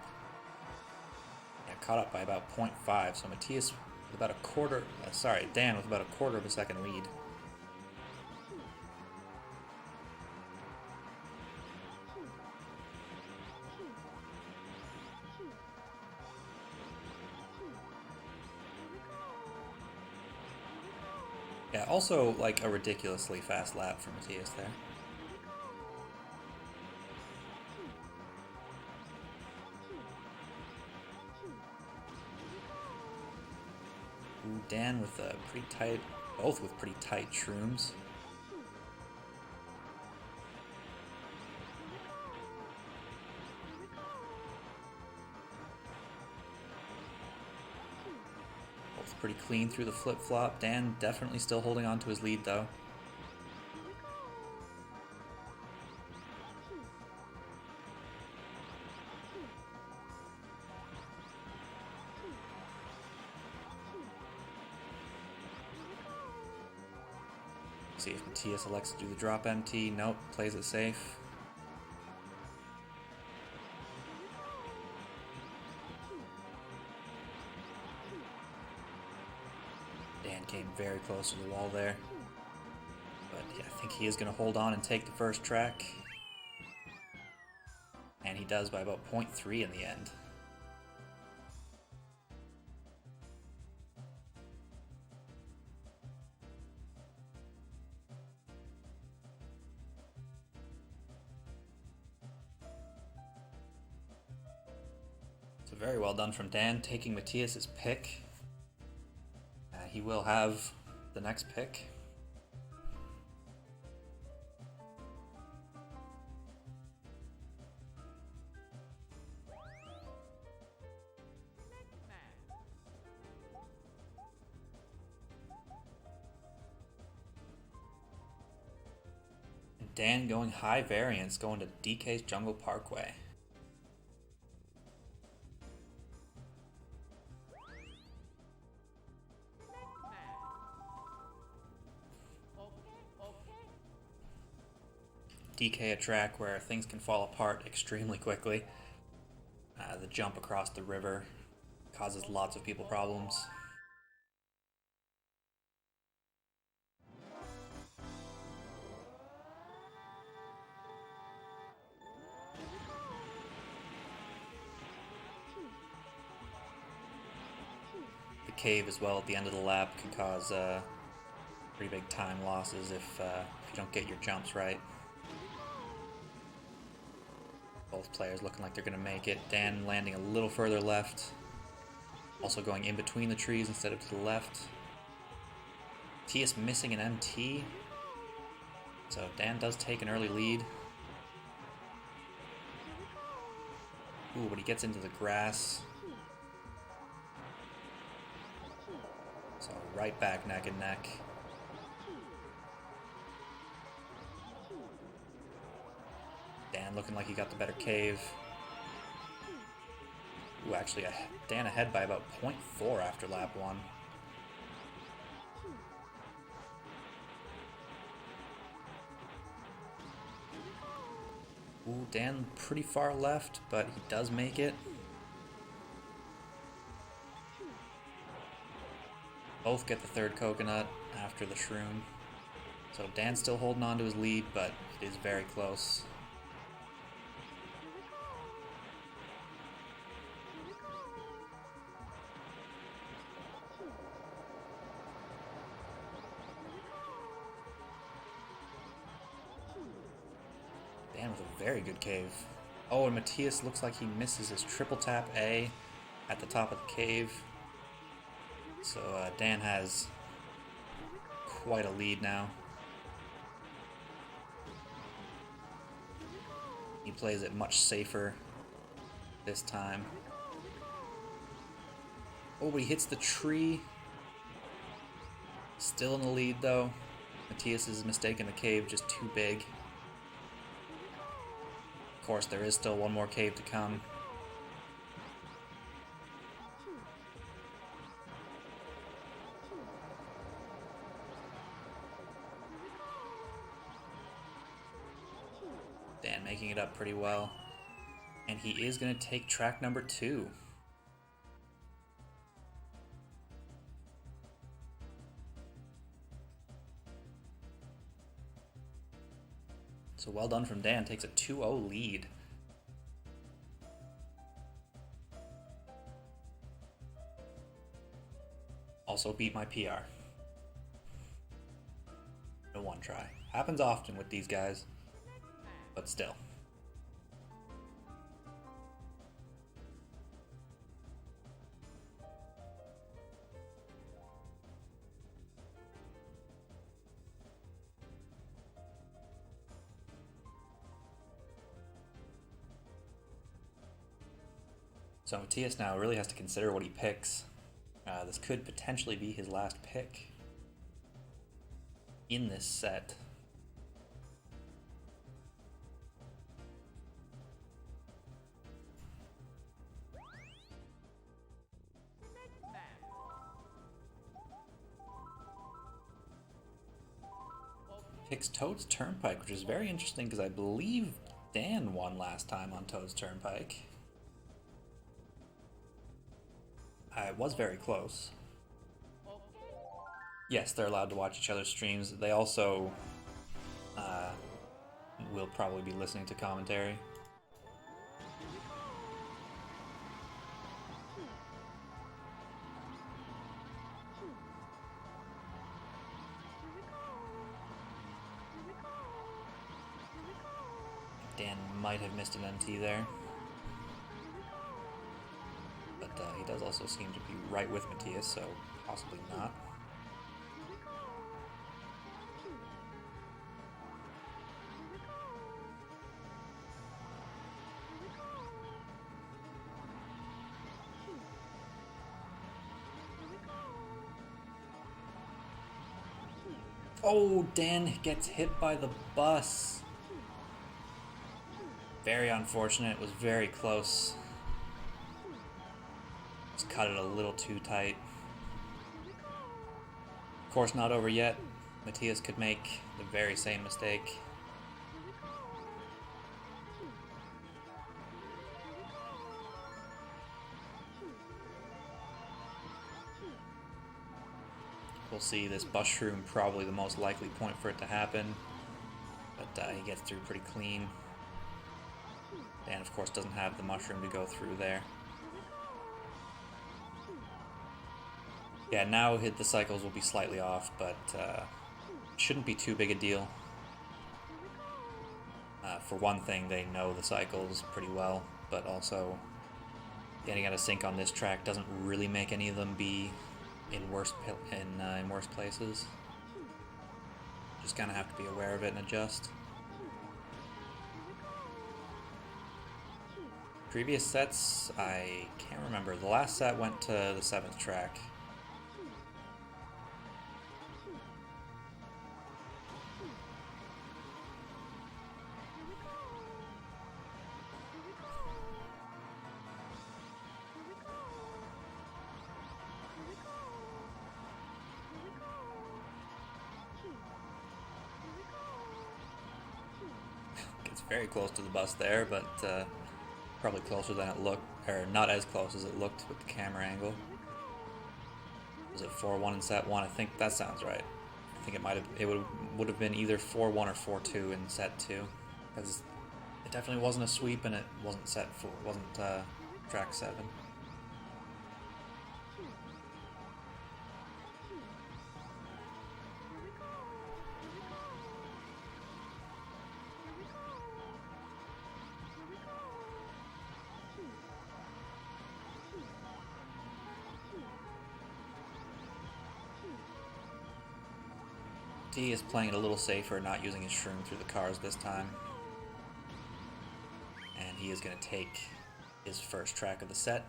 Yeah, caught up by about 0.5, so Matthias with about a quarter, Dan with about a quarter of a second lead. Yeah, also like a ridiculously fast lap for Matthias there. Ooh, Dan with a pretty tight, both with pretty tight shrooms. Both pretty clean through the flip-flop. Dan definitely still holding on to his lead though. See if Matthias elects to do the drop MT. Nope, plays it safe. Dan came very close to the wall there. But yeah, I think he is going to hold on and take the first track. And he does by about 0.3 in the end. So very well done from Dan, taking Matthias's pick. He will have the next pick. And Dan going high variance, going to DK's Jungle Parkway. DK, a track where things can fall apart extremely quickly. The jump across the river causes lots of people problems. The cave as well at the end of the lap can cause pretty big time losses if you don't get your jumps right. Both players looking like they're going to make it. Dan landing a little further left. Also going in between the trees instead of to the left. Matthias missing an MT. So Dan does take an early lead. Ooh, but he gets into the grass. So right back neck and neck. Dan looking like he got the better cave. Ooh, actually, Dan ahead by about 0.4 after lap 1. Ooh, Dan pretty far left, but he does make it. Both get the third coconut after the shroom. So Dan's still holding on to his lead, but it is very close. Dan with a very good cave. Oh, and Matthias looks like he misses his triple tap A at the top of the cave. So Dan has quite a lead now. He plays it much safer this time. Oh, but he hits the tree. Still in the lead though. Matthias is mistaking the cave just too big. Of course, there is still one more cave to come. Dan making it up pretty well. And he is going to take track number 2. So well done from Dan, takes a 2-0 lead. Also beat my PR. No one try. Happens often with these guys, but still. So Matthias now really has to consider what he picks. This could potentially be his last pick in this set. Picks Toad's Turnpike, which is very interesting because I believe Dan won last time on Toad's Turnpike. I was very close. Yes, they're allowed to watch each other's streams. They also will probably be listening to commentary. Dan might have missed an MT there. But he does also seem to be right with Matthias, so possibly not. Oh, Dan gets hit by the bus. Very unfortunate. It was very close. Just cut it a little too tight. Of course, not over yet. Matthias could make the very same mistake. We'll see. This mushroom probably the most likely point for it to happen, but he gets through pretty clean. Dan, of course, doesn't have the mushroom to go through there. Yeah, now the cycles will be slightly off, but shouldn't be too big a deal. For one thing, they know the cycles pretty well, but also getting out of sync on this track doesn't really make any of them be in worse places. Just kind of have to be aware of it and adjust. Previous sets, I can't remember. The last set went to the 7th track. Gets very close to the bus there, but probably closer than it looked, or not as close as it looked with the camera angle. Was it 4-1 in set 1? I think that sounds right. I think it would have been either 4-1 or 4-2 in set 2, because it definitely wasn't a sweep and it wasn't track 7. D is playing it a little safer, not using his shroom through the cars this time. And he is going to take his first track of the set.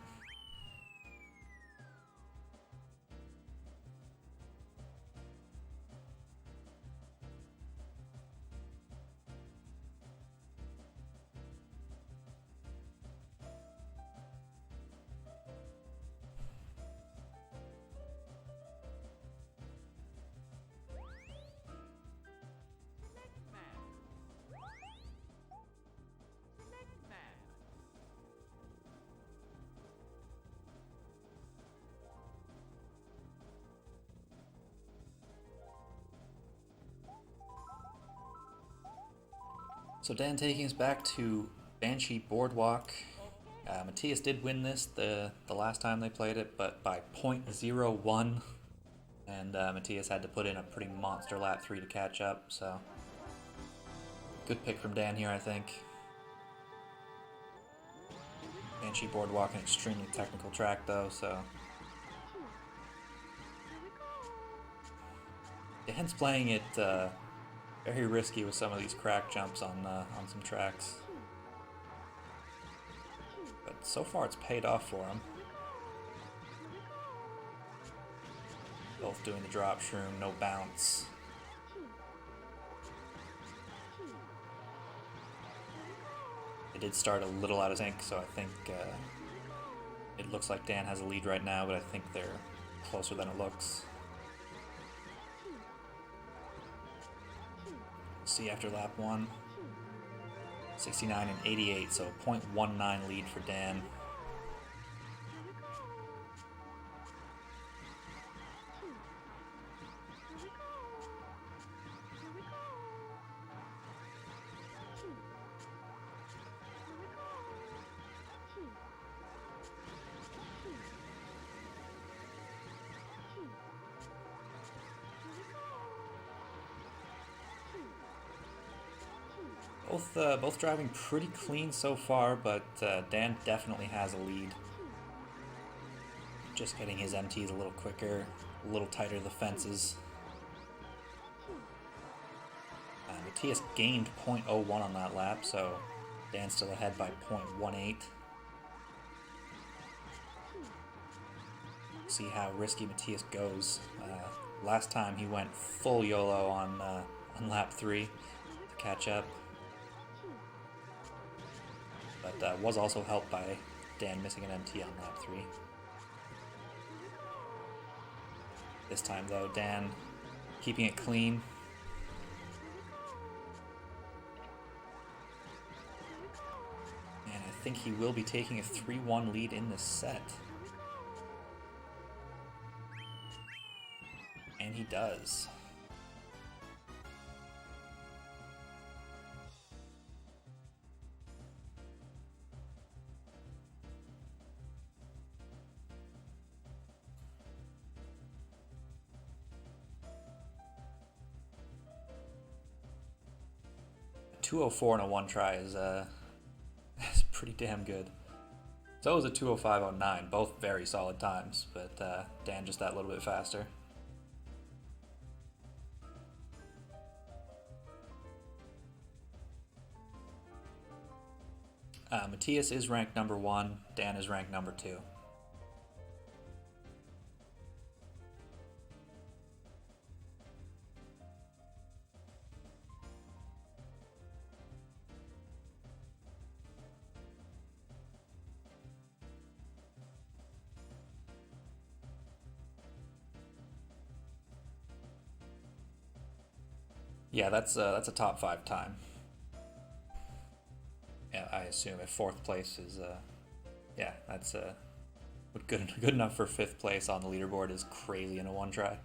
So Dan taking us back to Banshee Boardwalk. Matthias did win this the last time they played it, but by 0.01. And Matthias had to put in a pretty monster lap 3 to catch up, so good pick from Dan here, I think. Banshee Boardwalk, an extremely technical track though, so Dan's playing it very risky with some of these crack jumps on some tracks. But so far it's paid off for him. Both doing the drop shroom, no bounce. It did start a little out of sync, so I think it looks like Dan has a lead right now, but I think they're closer than it looks. See after lap 1, 69 and 88, so 0.19 lead for Dan. Both driving pretty clean so far, but Dan definitely has a lead. Just getting his MTs a little quicker, a little tighter to the fences. Matthias gained 0.01 on that lap, so Dan's still ahead by 0.18. See how risky Matthias goes. Last time he went full YOLO on lap 3 to catch up. But was also helped by Dan missing an MT on lap 3. This time though, Dan keeping it clean. And I think he will be taking a 3-1 lead in this set. And he does. A 204 and a 1 try is pretty damn good. So was a 205.09, both very solid times, but Dan just that little bit faster. Matthias is ranked number 1, Dan is ranked number 2. Yeah, that's a top 5 time. Yeah, I assume if 4th place is, yeah, that's good enough for 5th place on the leaderboard is crazy in a 1 try.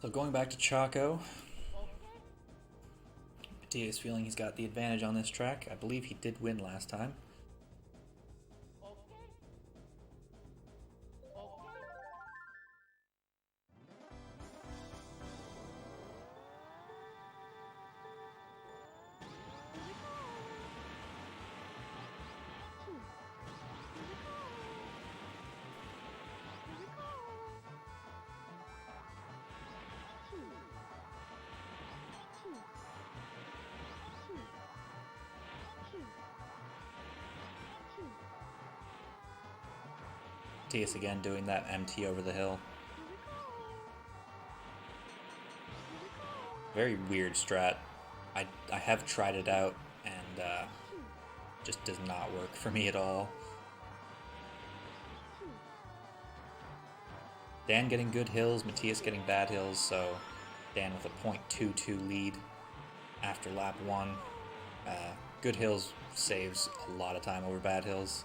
So going back to Chaco, Matthias is feeling he's got the advantage on this track. I believe he did win last time. Matias again doing that MT over the hill. Very weird strat. I have tried it out and just does not work for me at all. Dan getting good hills, Matias getting bad hills, so Dan with a .22 lead after lap 1. Good hills saves a lot of time over bad hills.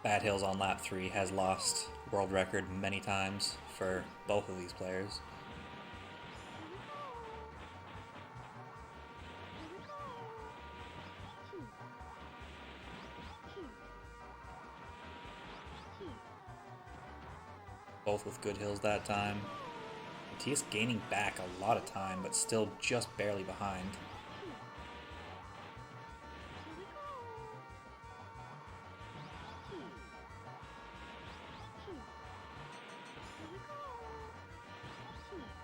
Bad hills on lap 3 has lost world record many times for both of these players. Both with good hills that time. Matias gaining back a lot of time, but still just barely behind.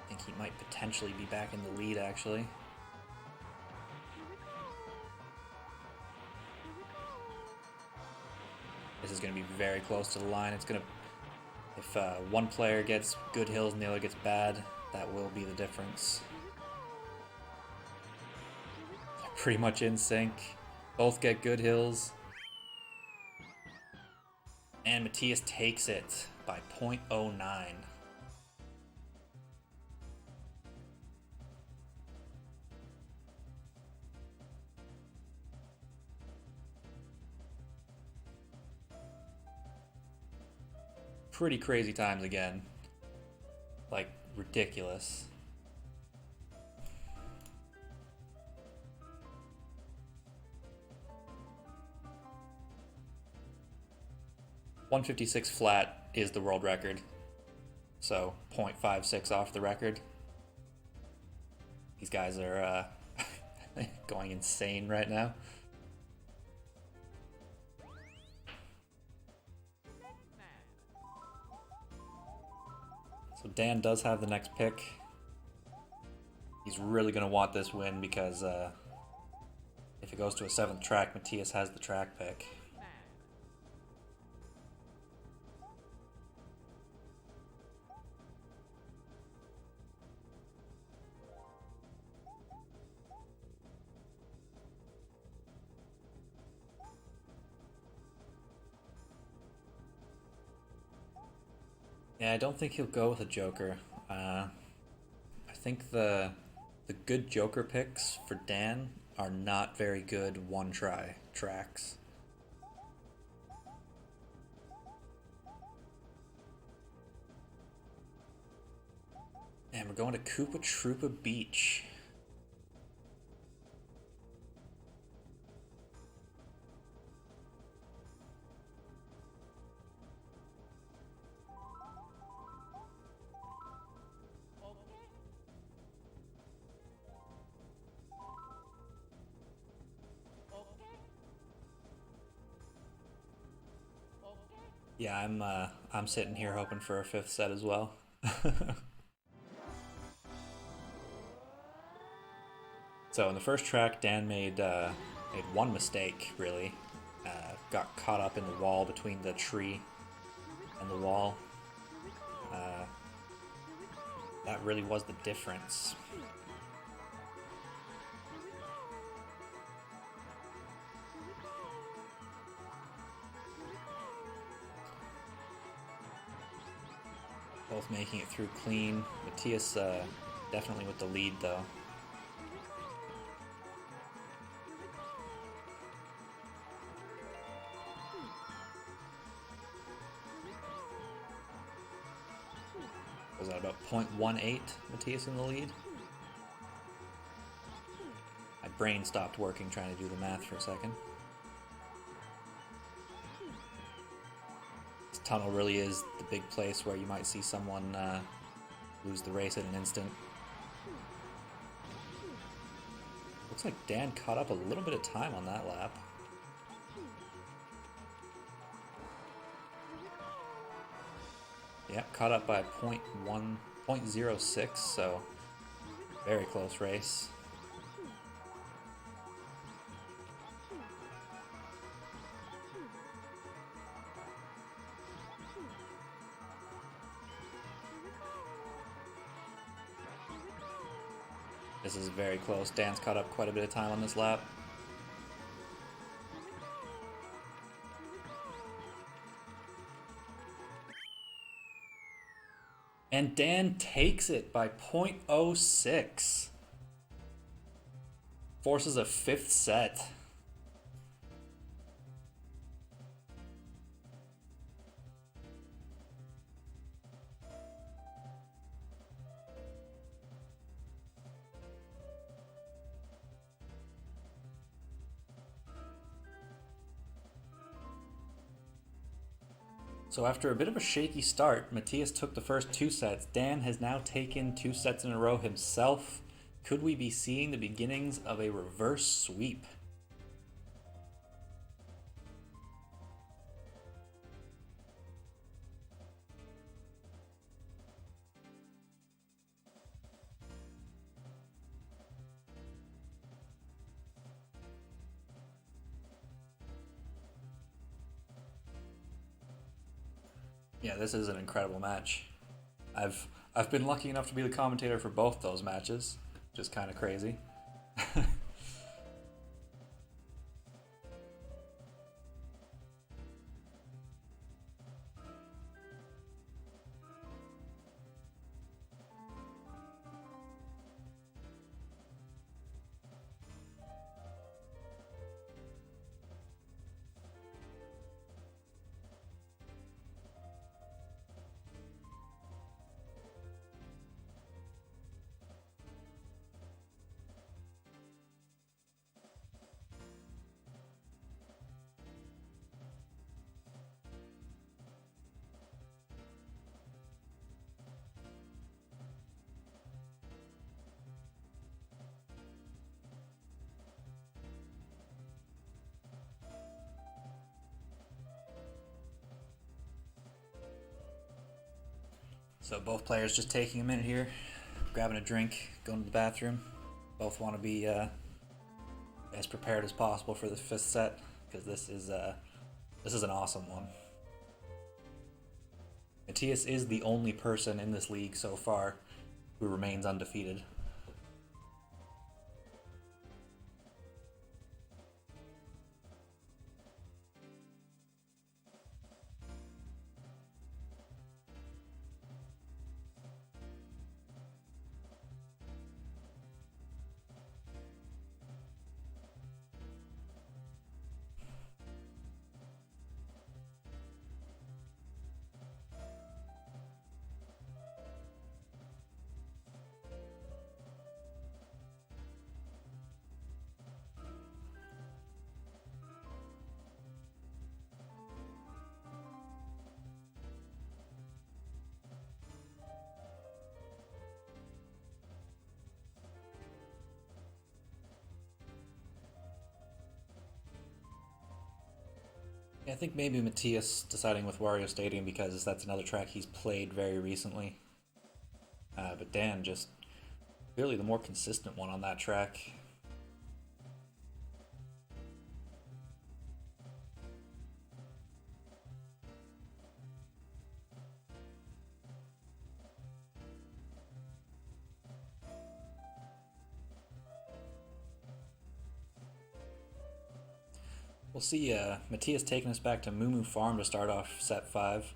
I think he might potentially be back in the lead, actually. This is going to be very close to the line. It's going to... If one player gets good hills and the other gets bad, that will be the difference. They're pretty much in sync. Both get good hills. And Matias takes it by .09. Pretty crazy times again. Like, ridiculous. .156 flat is the world record. So, .56 off the record. These guys are going insane right now. So Dan does have the next pick. He's really going to want this win because if it goes to a 7th track, Matias has the track pick. Yeah, I don't think he'll go with a Joker. I think the good Joker picks for Dan are not very good one-try tracks. And we're going to Koopa Troopa Beach. Yeah, I'm sitting here hoping for a 5th set as well. So in the first track, Dan made one mistake, really. Got caught up in the wall between the tree and the wall. That really was the difference. Both making it through clean. Matias definitely with the lead, though. Was that about .18, Matias in the lead? My brain stopped working trying to do the math for a second. This tunnel really is the big place where you might see someone lose the race in an instant. Looks like Dan caught up a little bit of time on that lap. Yep, caught up by .06, so Very close race. This is very close. Dan's caught up quite a bit of time on this lap. And Dan takes it by 0.06. Forces a 5th set. So after a bit of a shaky start, Matthias took the first 2 sets. Dan has now taken 2 sets in a row himself. Could we be seeing the beginnings of a reverse sweep? Yeah, this is an incredible match. I've been lucky enough to be the commentator for both those matches, which is kind of crazy. So both players just taking a minute here, grabbing a drink, going to the bathroom. Both want to be as prepared as possible for the 5th set, because this is an awesome one. Matthias is the only person in this league so far who remains undefeated. Yeah, I think maybe Matthias deciding with Wario Stadium because that's another track he's played very recently. But Dan just really the more consistent one on that track. We'll see Matthias taking us back to Moo Farm to start off set 5.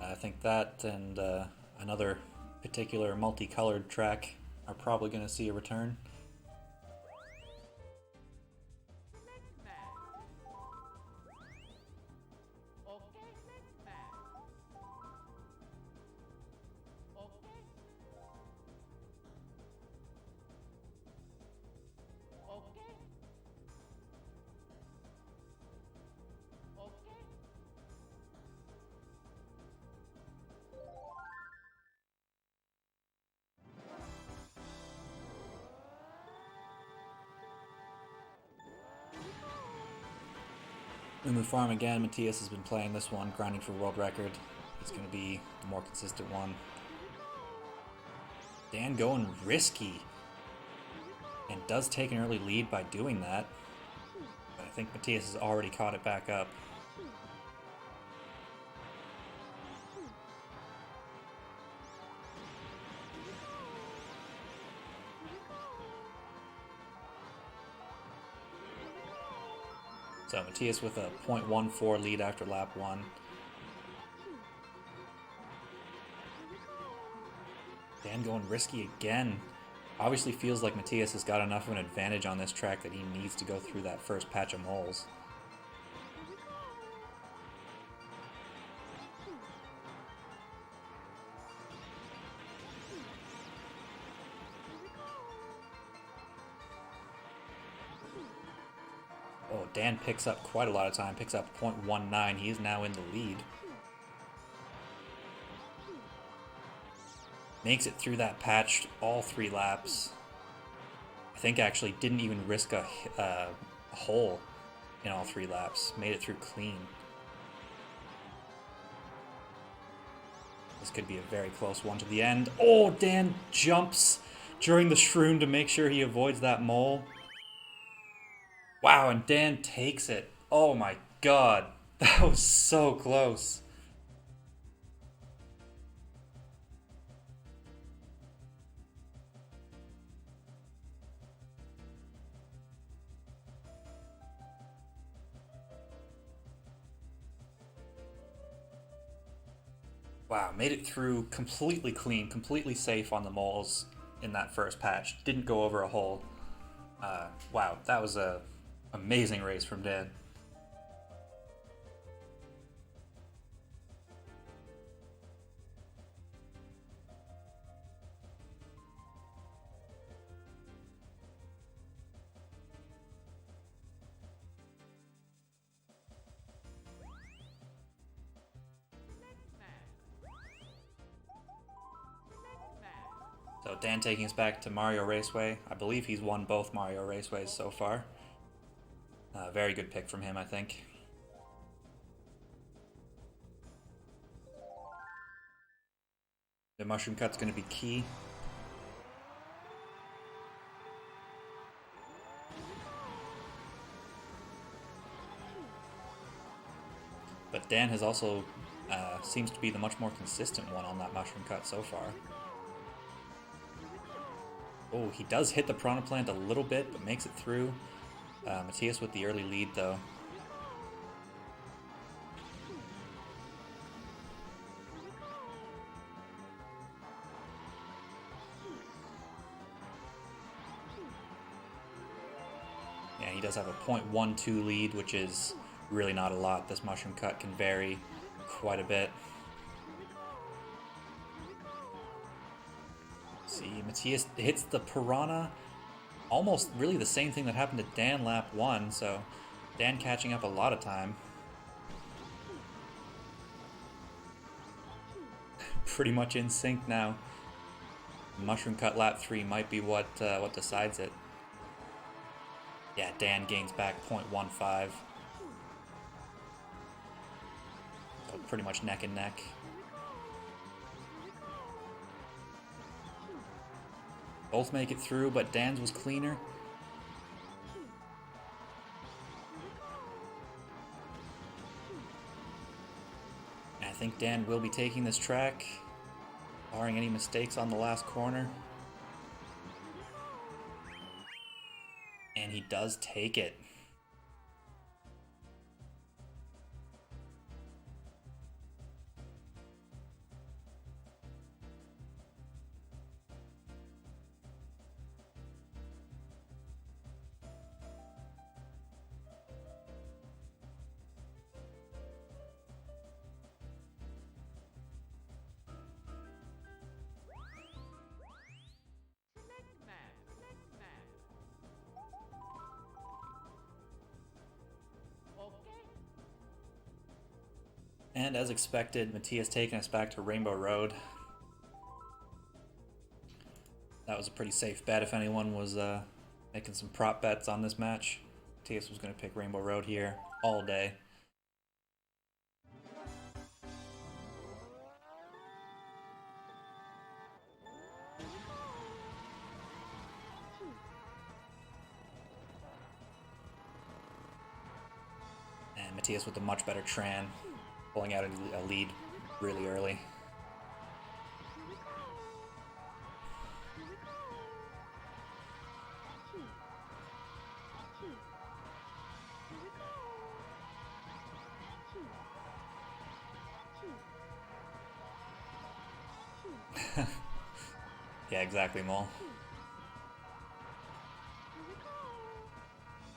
I think that and another particular multicolored track are probably going to see a return. Moo Farm again. Matthias has been playing this one, grinding for world record. He's going to be the more consistent one. Dan going risky. And does take an early lead by doing that. But I think Matthias has already caught it back up. So Matthias with a 0.14 lead after lap 1. Dan going risky again. Obviously feels like Matthias has got enough of an advantage on this track that he needs to go through that first patch of moles. Oh, Dan picks up quite a lot of time, picks up 0.19. He is now in the lead. Makes it through that patch all 3 laps. I think actually didn't even risk a hole in all 3 laps. Made it through clean. This could be a very close one to the end. Oh, Dan jumps during the shroom to make sure he avoids that mole. Wow, and Dan takes it. Oh my god. That was so close. Wow, made it through completely clean, completely safe on the moles in that first patch. Didn't go over a hole. Wow, that was a amazing race from Dan. So Dan taking us back to Mario Raceway. I believe he's won both Mario Raceways so far. Very good pick from him, I think. The mushroom cut's going to be key. But Dan has also seems to be the much more consistent one on that mushroom cut so far. Oh, he does hit the Piranha Plant a little bit, but makes it through. Matthias with the early lead, though. Yeah, he does have a 0.12 lead, which is really not a lot. This mushroom cut can vary quite a bit. See, Matthias hits the Piranha. Almost really the same thing that happened to Dan lap 1, so Dan catching up a lot of time. Pretty much in sync now. Mushroom cut lap 3 might be what decides it. Yeah, Dan gains back 0.15. So pretty much neck and neck. Both make it through, but Dan's was cleaner. And I think Dan will be taking this track, barring any mistakes on the last corner. And he does take it. And as expected, Matthias taking us back to Rainbow Road. That was a pretty safe bet if anyone was making some prop bets on this match. Matthias was going to pick Rainbow Road here all day. Matthias with a much better Tran, pulling out a lead really early. Yeah, exactly, Mole.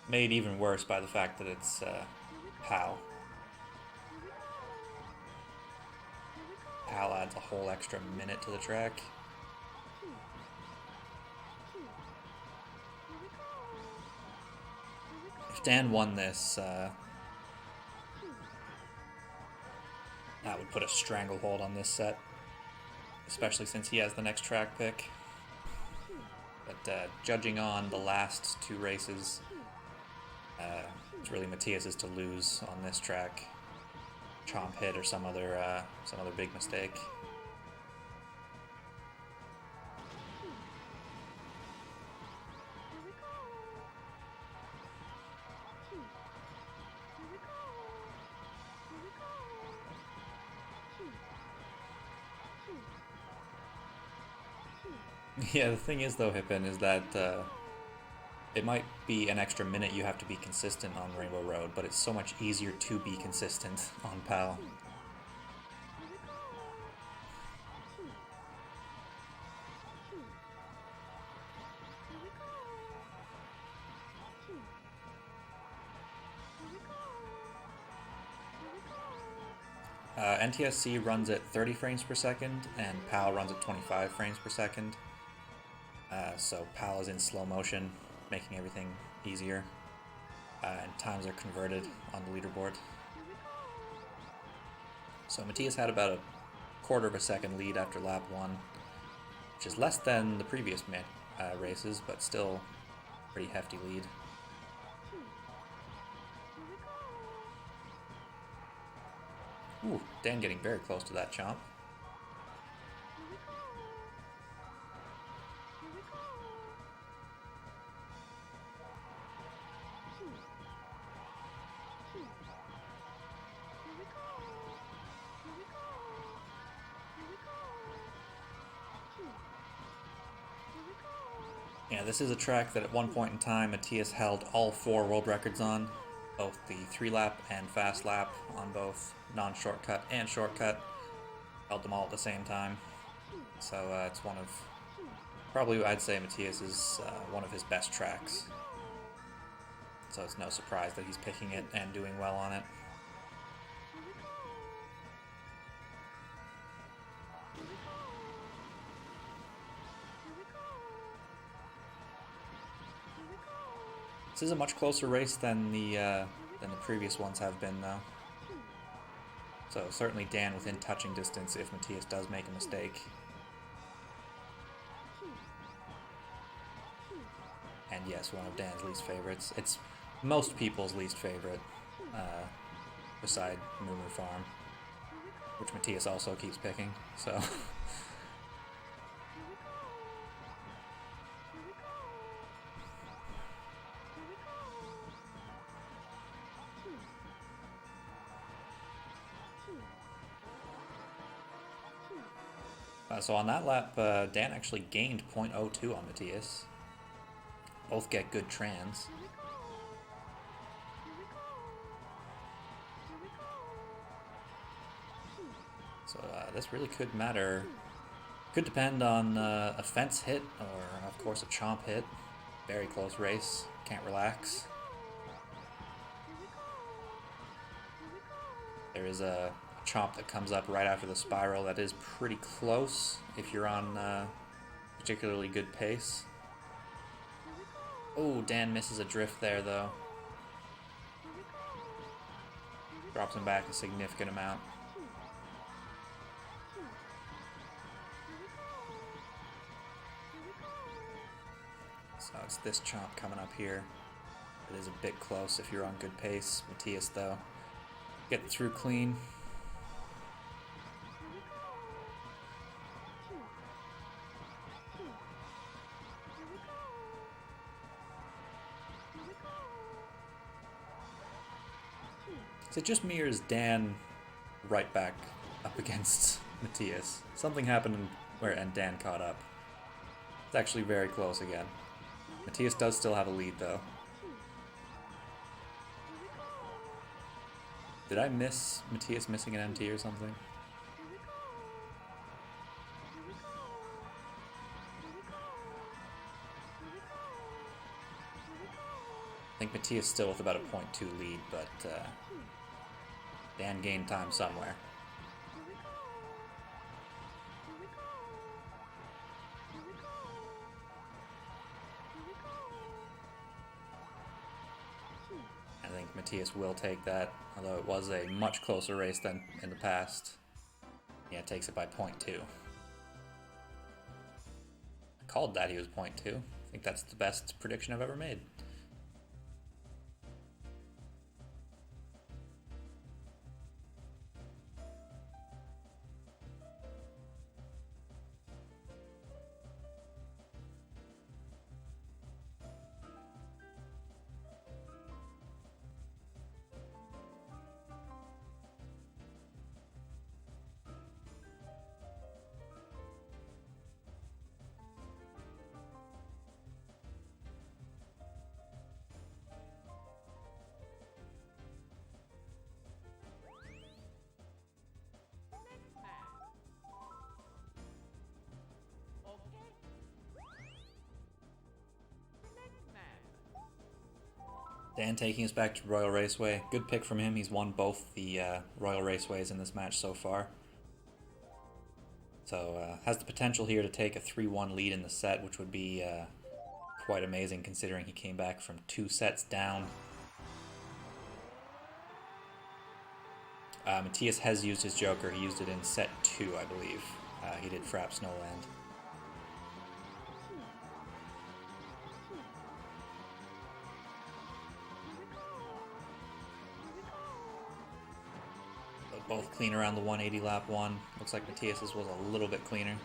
Made even worse by the fact that it's PAL. PAL adds a whole extra minute to the track. If Dan won this, that would put a stranglehold on this set, especially since he has the next track pick. But judging on the last two races, it's really Matthias's to lose on this track. Chomp hit or some other big mistake. Yeah, the thing is though, Hippen, is that it might be an extra minute you have to be consistent on Rainbow Road, but it's so much easier to be consistent on PAL. NTSC runs at 30 frames per second, and PAL runs at 25 frames per second. So PAL is in slow motion, making everything easier, and times are converted on the leaderboard. So Matthias had about a quarter of a second lead after lap 1, which is less than the previous races, but still pretty hefty lead. Ooh, Dan getting very close to that chomp. Yeah, this is a track that at one point in time Matthias held all 4 world records on, both the 3-lap and fast lap on both non-shortcut and shortcut. Held them all at the same time. So it's one of, probably I'd say Matthias is one of his best tracks. So it's no surprise that he's picking it and doing well on it. This is a much closer race than the previous ones have been, though. So certainly Dan within touching distance if Matthias does make a mistake. And yes, one of Dan's least favorites. It's most people's least favorite, beside Moo Farm, which Matthias also keeps picking, so... So on that lap, Dan actually gained 0.02 on Matthias. Both get good trans. So this really could matter. Could depend on a fence hit or, of course, a chomp hit. Very close race. Can't relax. There is a chomp that comes up right after the spiral that is pretty close if you're on particularly good pace. Oh, Dan misses a drift there though. Drops him back a significant amount. So it's this chomp coming up here. It is a bit close if you're on good pace. Matthias though, get through clean. Is it just me or is Dan right back up against Matthias? Something happened and Dan caught up. It's actually very close again. Matthias does still have a lead though. Did I miss Matthias missing an MT or something? I think Matthias still with about a 0.2 lead, but Dan gained time somewhere. I think Matthias will take that, although it was a much closer race than in the past. Yeah, it takes it by 0.2. I called that he was 0.2. I think that's the best prediction I've ever made. Dan taking us back to Royal Raceway. Good pick from him. He's won both the Royal Raceways in this match so far. So has the potential here to take a 3-1 lead in the set, which would be quite amazing considering he came back from 2 sets down. Matthias has used his Joker. He used it in set 2, I believe. He did Frap Snowland. Both clean around the 180 lap 1. Looks like Matthias's was a little bit cleaner.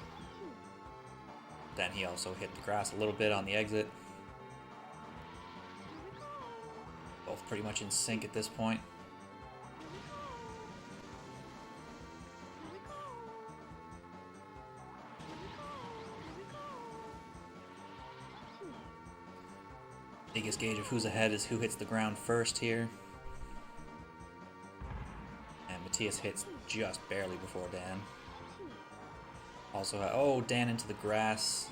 Then he also hit the grass a little bit on the exit. Both pretty much in sync at this point. Biggest gauge of who's ahead is who hits the ground first here. Matthias hits just barely before Dan. Also, oh, Dan into the grass.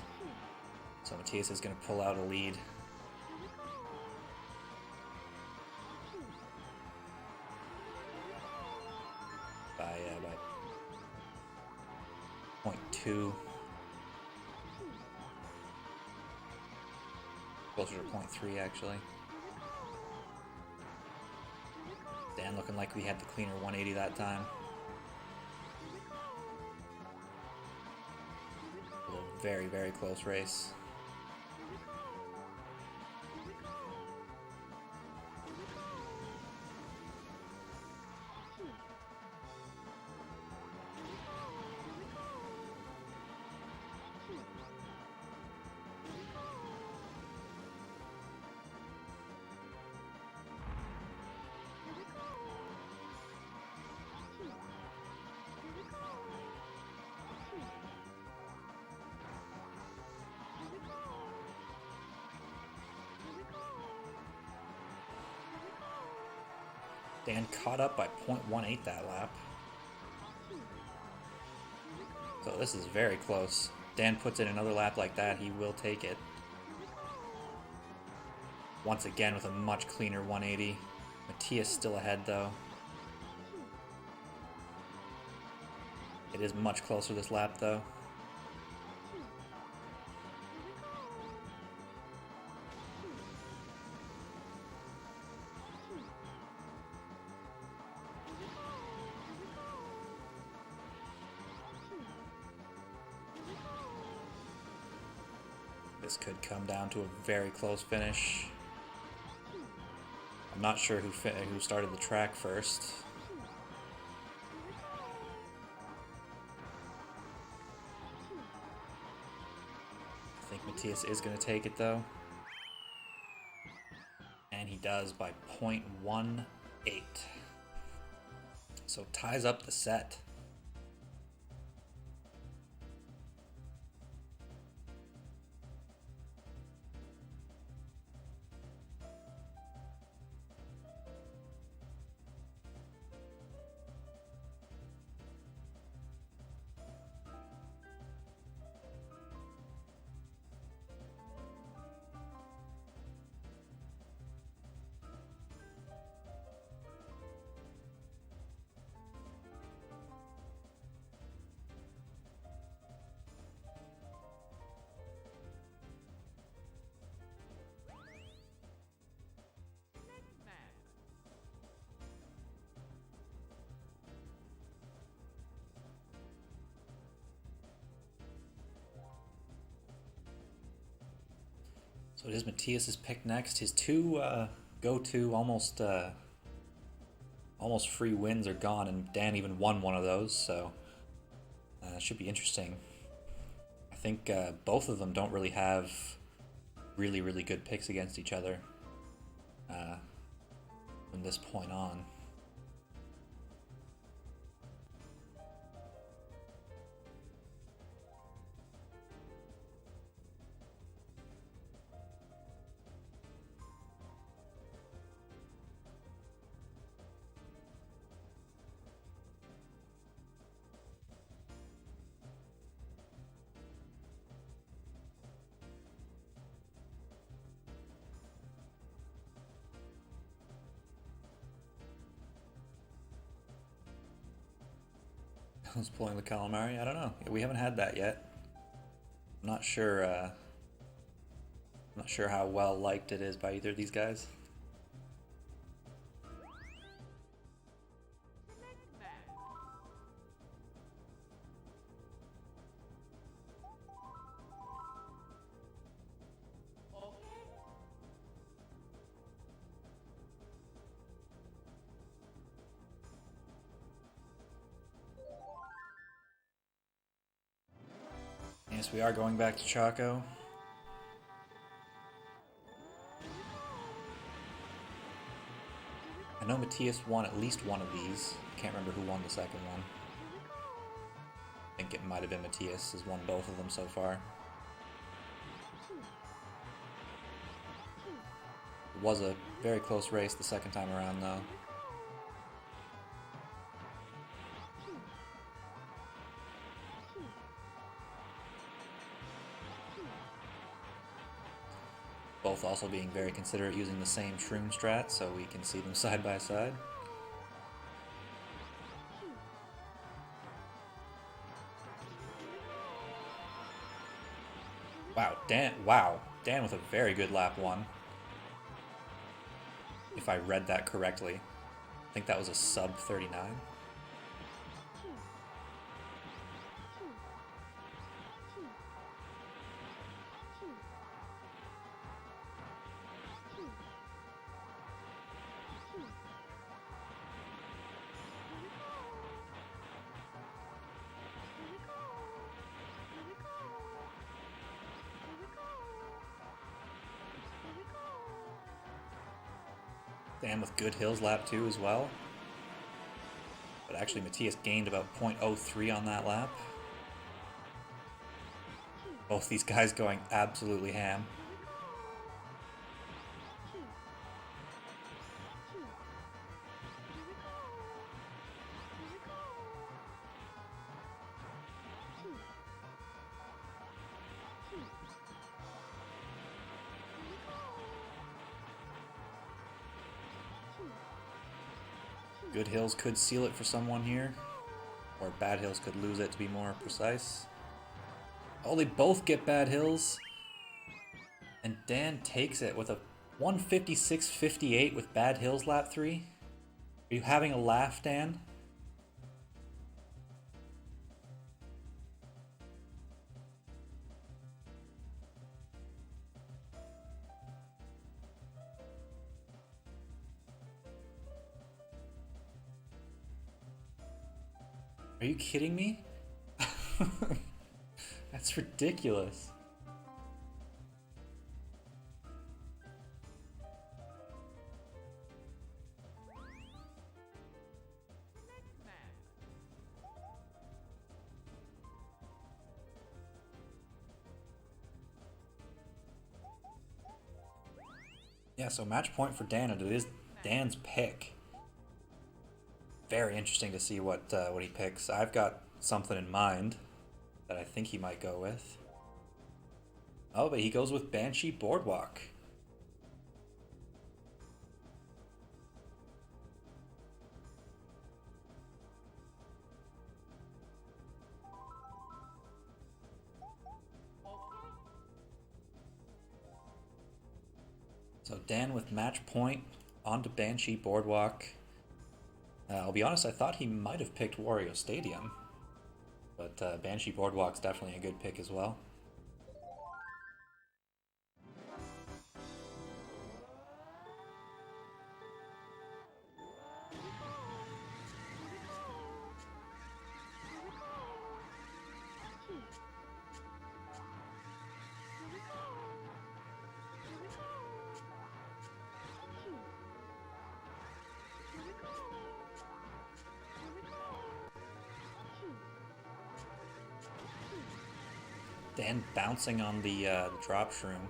So Matthias is going to pull out a lead. By 0.2. Closer to 0.3 actually. Dan looking like we had the cleaner 180 that time. A very, very close race. Dan caught up by 0.18 that lap. So this is very close. Dan puts in another lap like that, he will take it. Once again with a much cleaner 180. Matthias still ahead though. It is much closer this lap though. This could come down to a very close finish. I'm not sure who started the track first. I think Matthias is going to take it though. And he does by 0.18. So ties up the set. So it is Matthias's pick next. His two go-to almost free wins are gone, and Dan even won one of those, so it should be interesting. I think both of them don't really have really good picks against each other from this point on. Who's pulling the calamari? I don't know. We haven't had that yet. I'm not sure. I'm not sure how well liked it is by either of these guys. Yes, we are going back to Chaco. I know Matthias won at least one of these. Can't remember who won the second one. I think it might have been Matthias has won both of them so far. It was a very close race the second time around though. Both also being very considerate using the same shroom strat so we can see them side by side. Wow, Dan with a very good lap one. If I read that correctly. I think that was a sub 39. Dan with good hills lap 2 as well. But actually Matthias gained about 0.03 on that lap. Both these guys going absolutely ham. Good hills could seal it for someone here, or bad hills could lose it to be more precise. Oh, they both get bad hills, and Dan takes it with a 156.58 with bad hills lap 3. Are you having a laugh, Dan? Are you kidding me? That's ridiculous. Yeah, so match point for Dan, and it is Dan's pick. Very interesting to see what he picks. I've got something in mind that I think he might go with. Oh, but he goes with Banshee Boardwalk. So Dan with match point onto Banshee Boardwalk. I'll be honest, I thought he might have picked Wario Stadium, but Banshee Boardwalk's definitely a good pick as well. Dan bouncing on the drop shroom.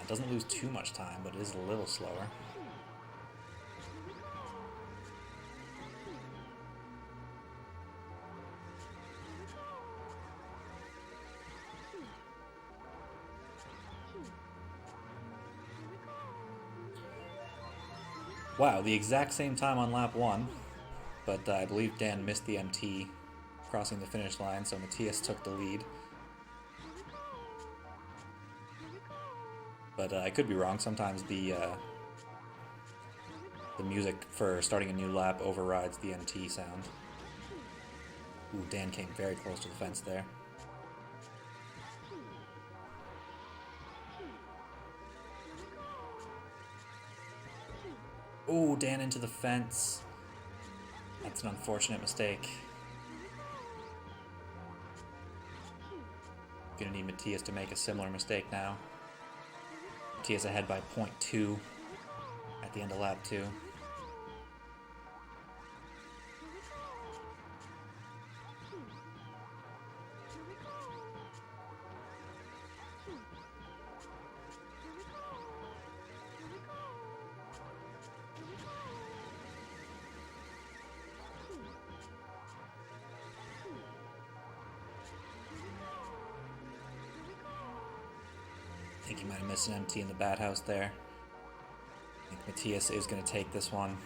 Doesn't lose too much time, but is a little slower. Wow, the exact same time on lap 1, but I believe Dan missed the MT crossing the finish line, so Matthias took the lead. But I could be wrong. Sometimes the music for starting a new lap overrides the MT sound. Ooh, Dan came very close to the fence there. Ooh, Dan into the fence. That's an unfortunate mistake. Gonna need Matthias to make a similar mistake now. Matthias ahead by 0.2 at the end of lap 2. I think he might have missed an MT in the bat house there. I think Matthias is going to take this one.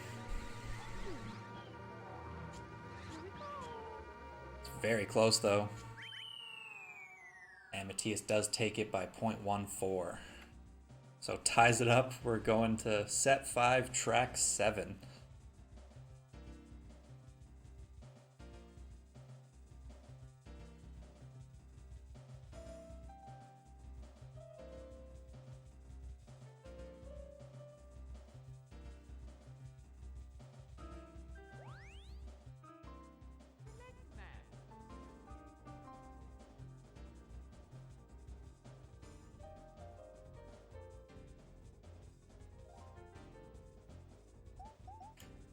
It's very close though. And Matthias does take it by 0.14. So ties it up. We're going to set 5, track 7.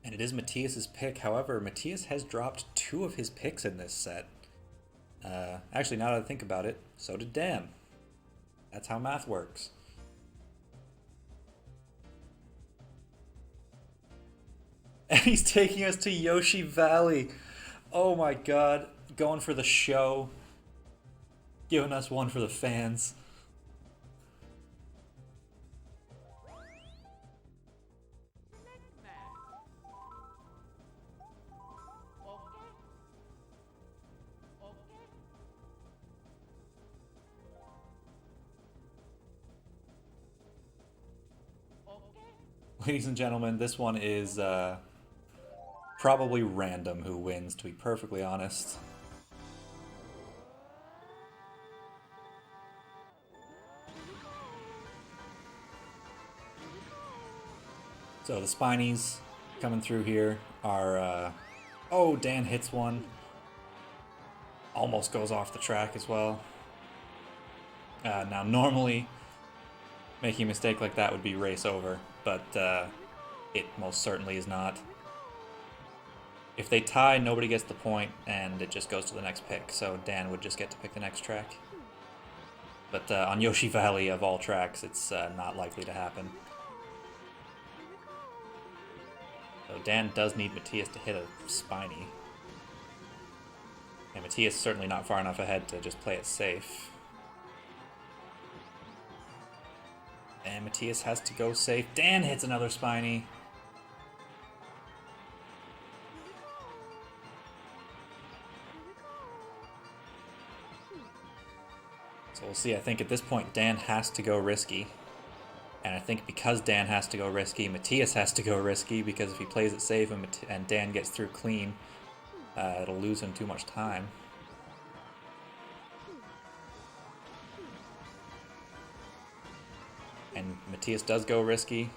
And it is Matthias's pick. However, Matthias has dropped 2 of his picks in this set. Actually, now that I think about it, so did Dan. That's how math works. And he's taking us to Yoshi Valley. Oh my god. Going for the show. Giving us one for the fans. Ladies and gentlemen, this one is probably random who wins, to be perfectly honest. So the Spinies coming through here are... oh, Dan hits one. Almost goes off the track as well. Now, normally, making a mistake like that would be race over, but it most certainly is not. If they tie, nobody gets the point, and it just goes to the next pick, so Dan would just get to pick the next track. But on Yoshi Valley, of all tracks, it's not likely to happen. So Dan does need Matthias to hit a spiny. And Matthias is certainly not far enough ahead to just play it safe. And Matthias has to go safe. Dan hits another spiny. So we'll see. I think at this point Dan has to go risky. And I think because Dan has to go risky, Matthias has to go risky, because if he plays it safe and Dan gets through clean, it'll lose him too much time. And Matthias does go risky.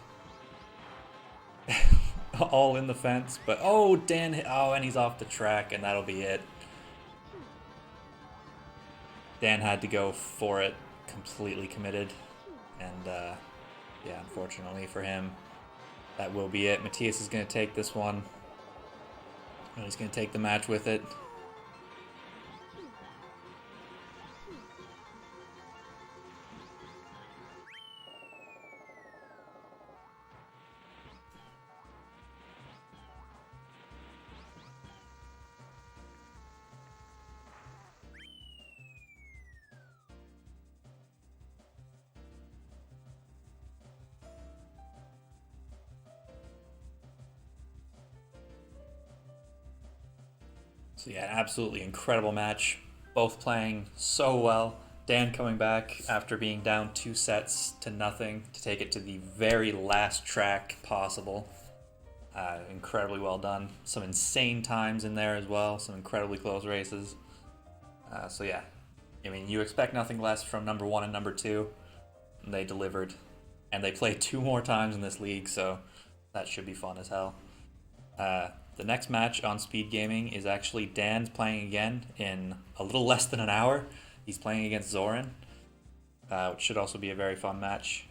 All in the fence, but oh, Dan hit, oh, and he's off the track, and that'll be it. Dan had to go for it, completely committed, and yeah, unfortunately for him, that will be it. Matthias is going to take this one. And he's going to take the match with it. So yeah, an absolutely incredible match. Both playing so well. Dan coming back after being down 2 sets to nothing to take it to the very last track possible. Incredibly well done. Some insane times in there as well. Some incredibly close races. So yeah, I mean, you expect nothing less from number 1 and number 2. And they delivered. And they played 2 more times in this league, so that should be fun as hell. The next match on Speed Gaming is actually Dan's playing again in a little less than an hour. He's playing against Zoran, which should also be a very fun match.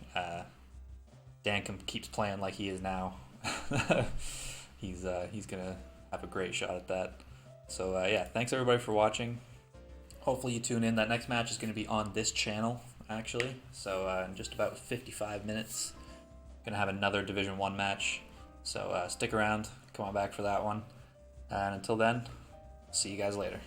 Dan keeps playing like he is now. He's gonna have a great shot at that. So yeah, thanks everybody for watching. Hopefully you tune in. That next match is going to be on this channel, actually. So in just about 55 minutes, gonna have another Division 1 match. So stick around, come on back for that one. And until then, see you guys later.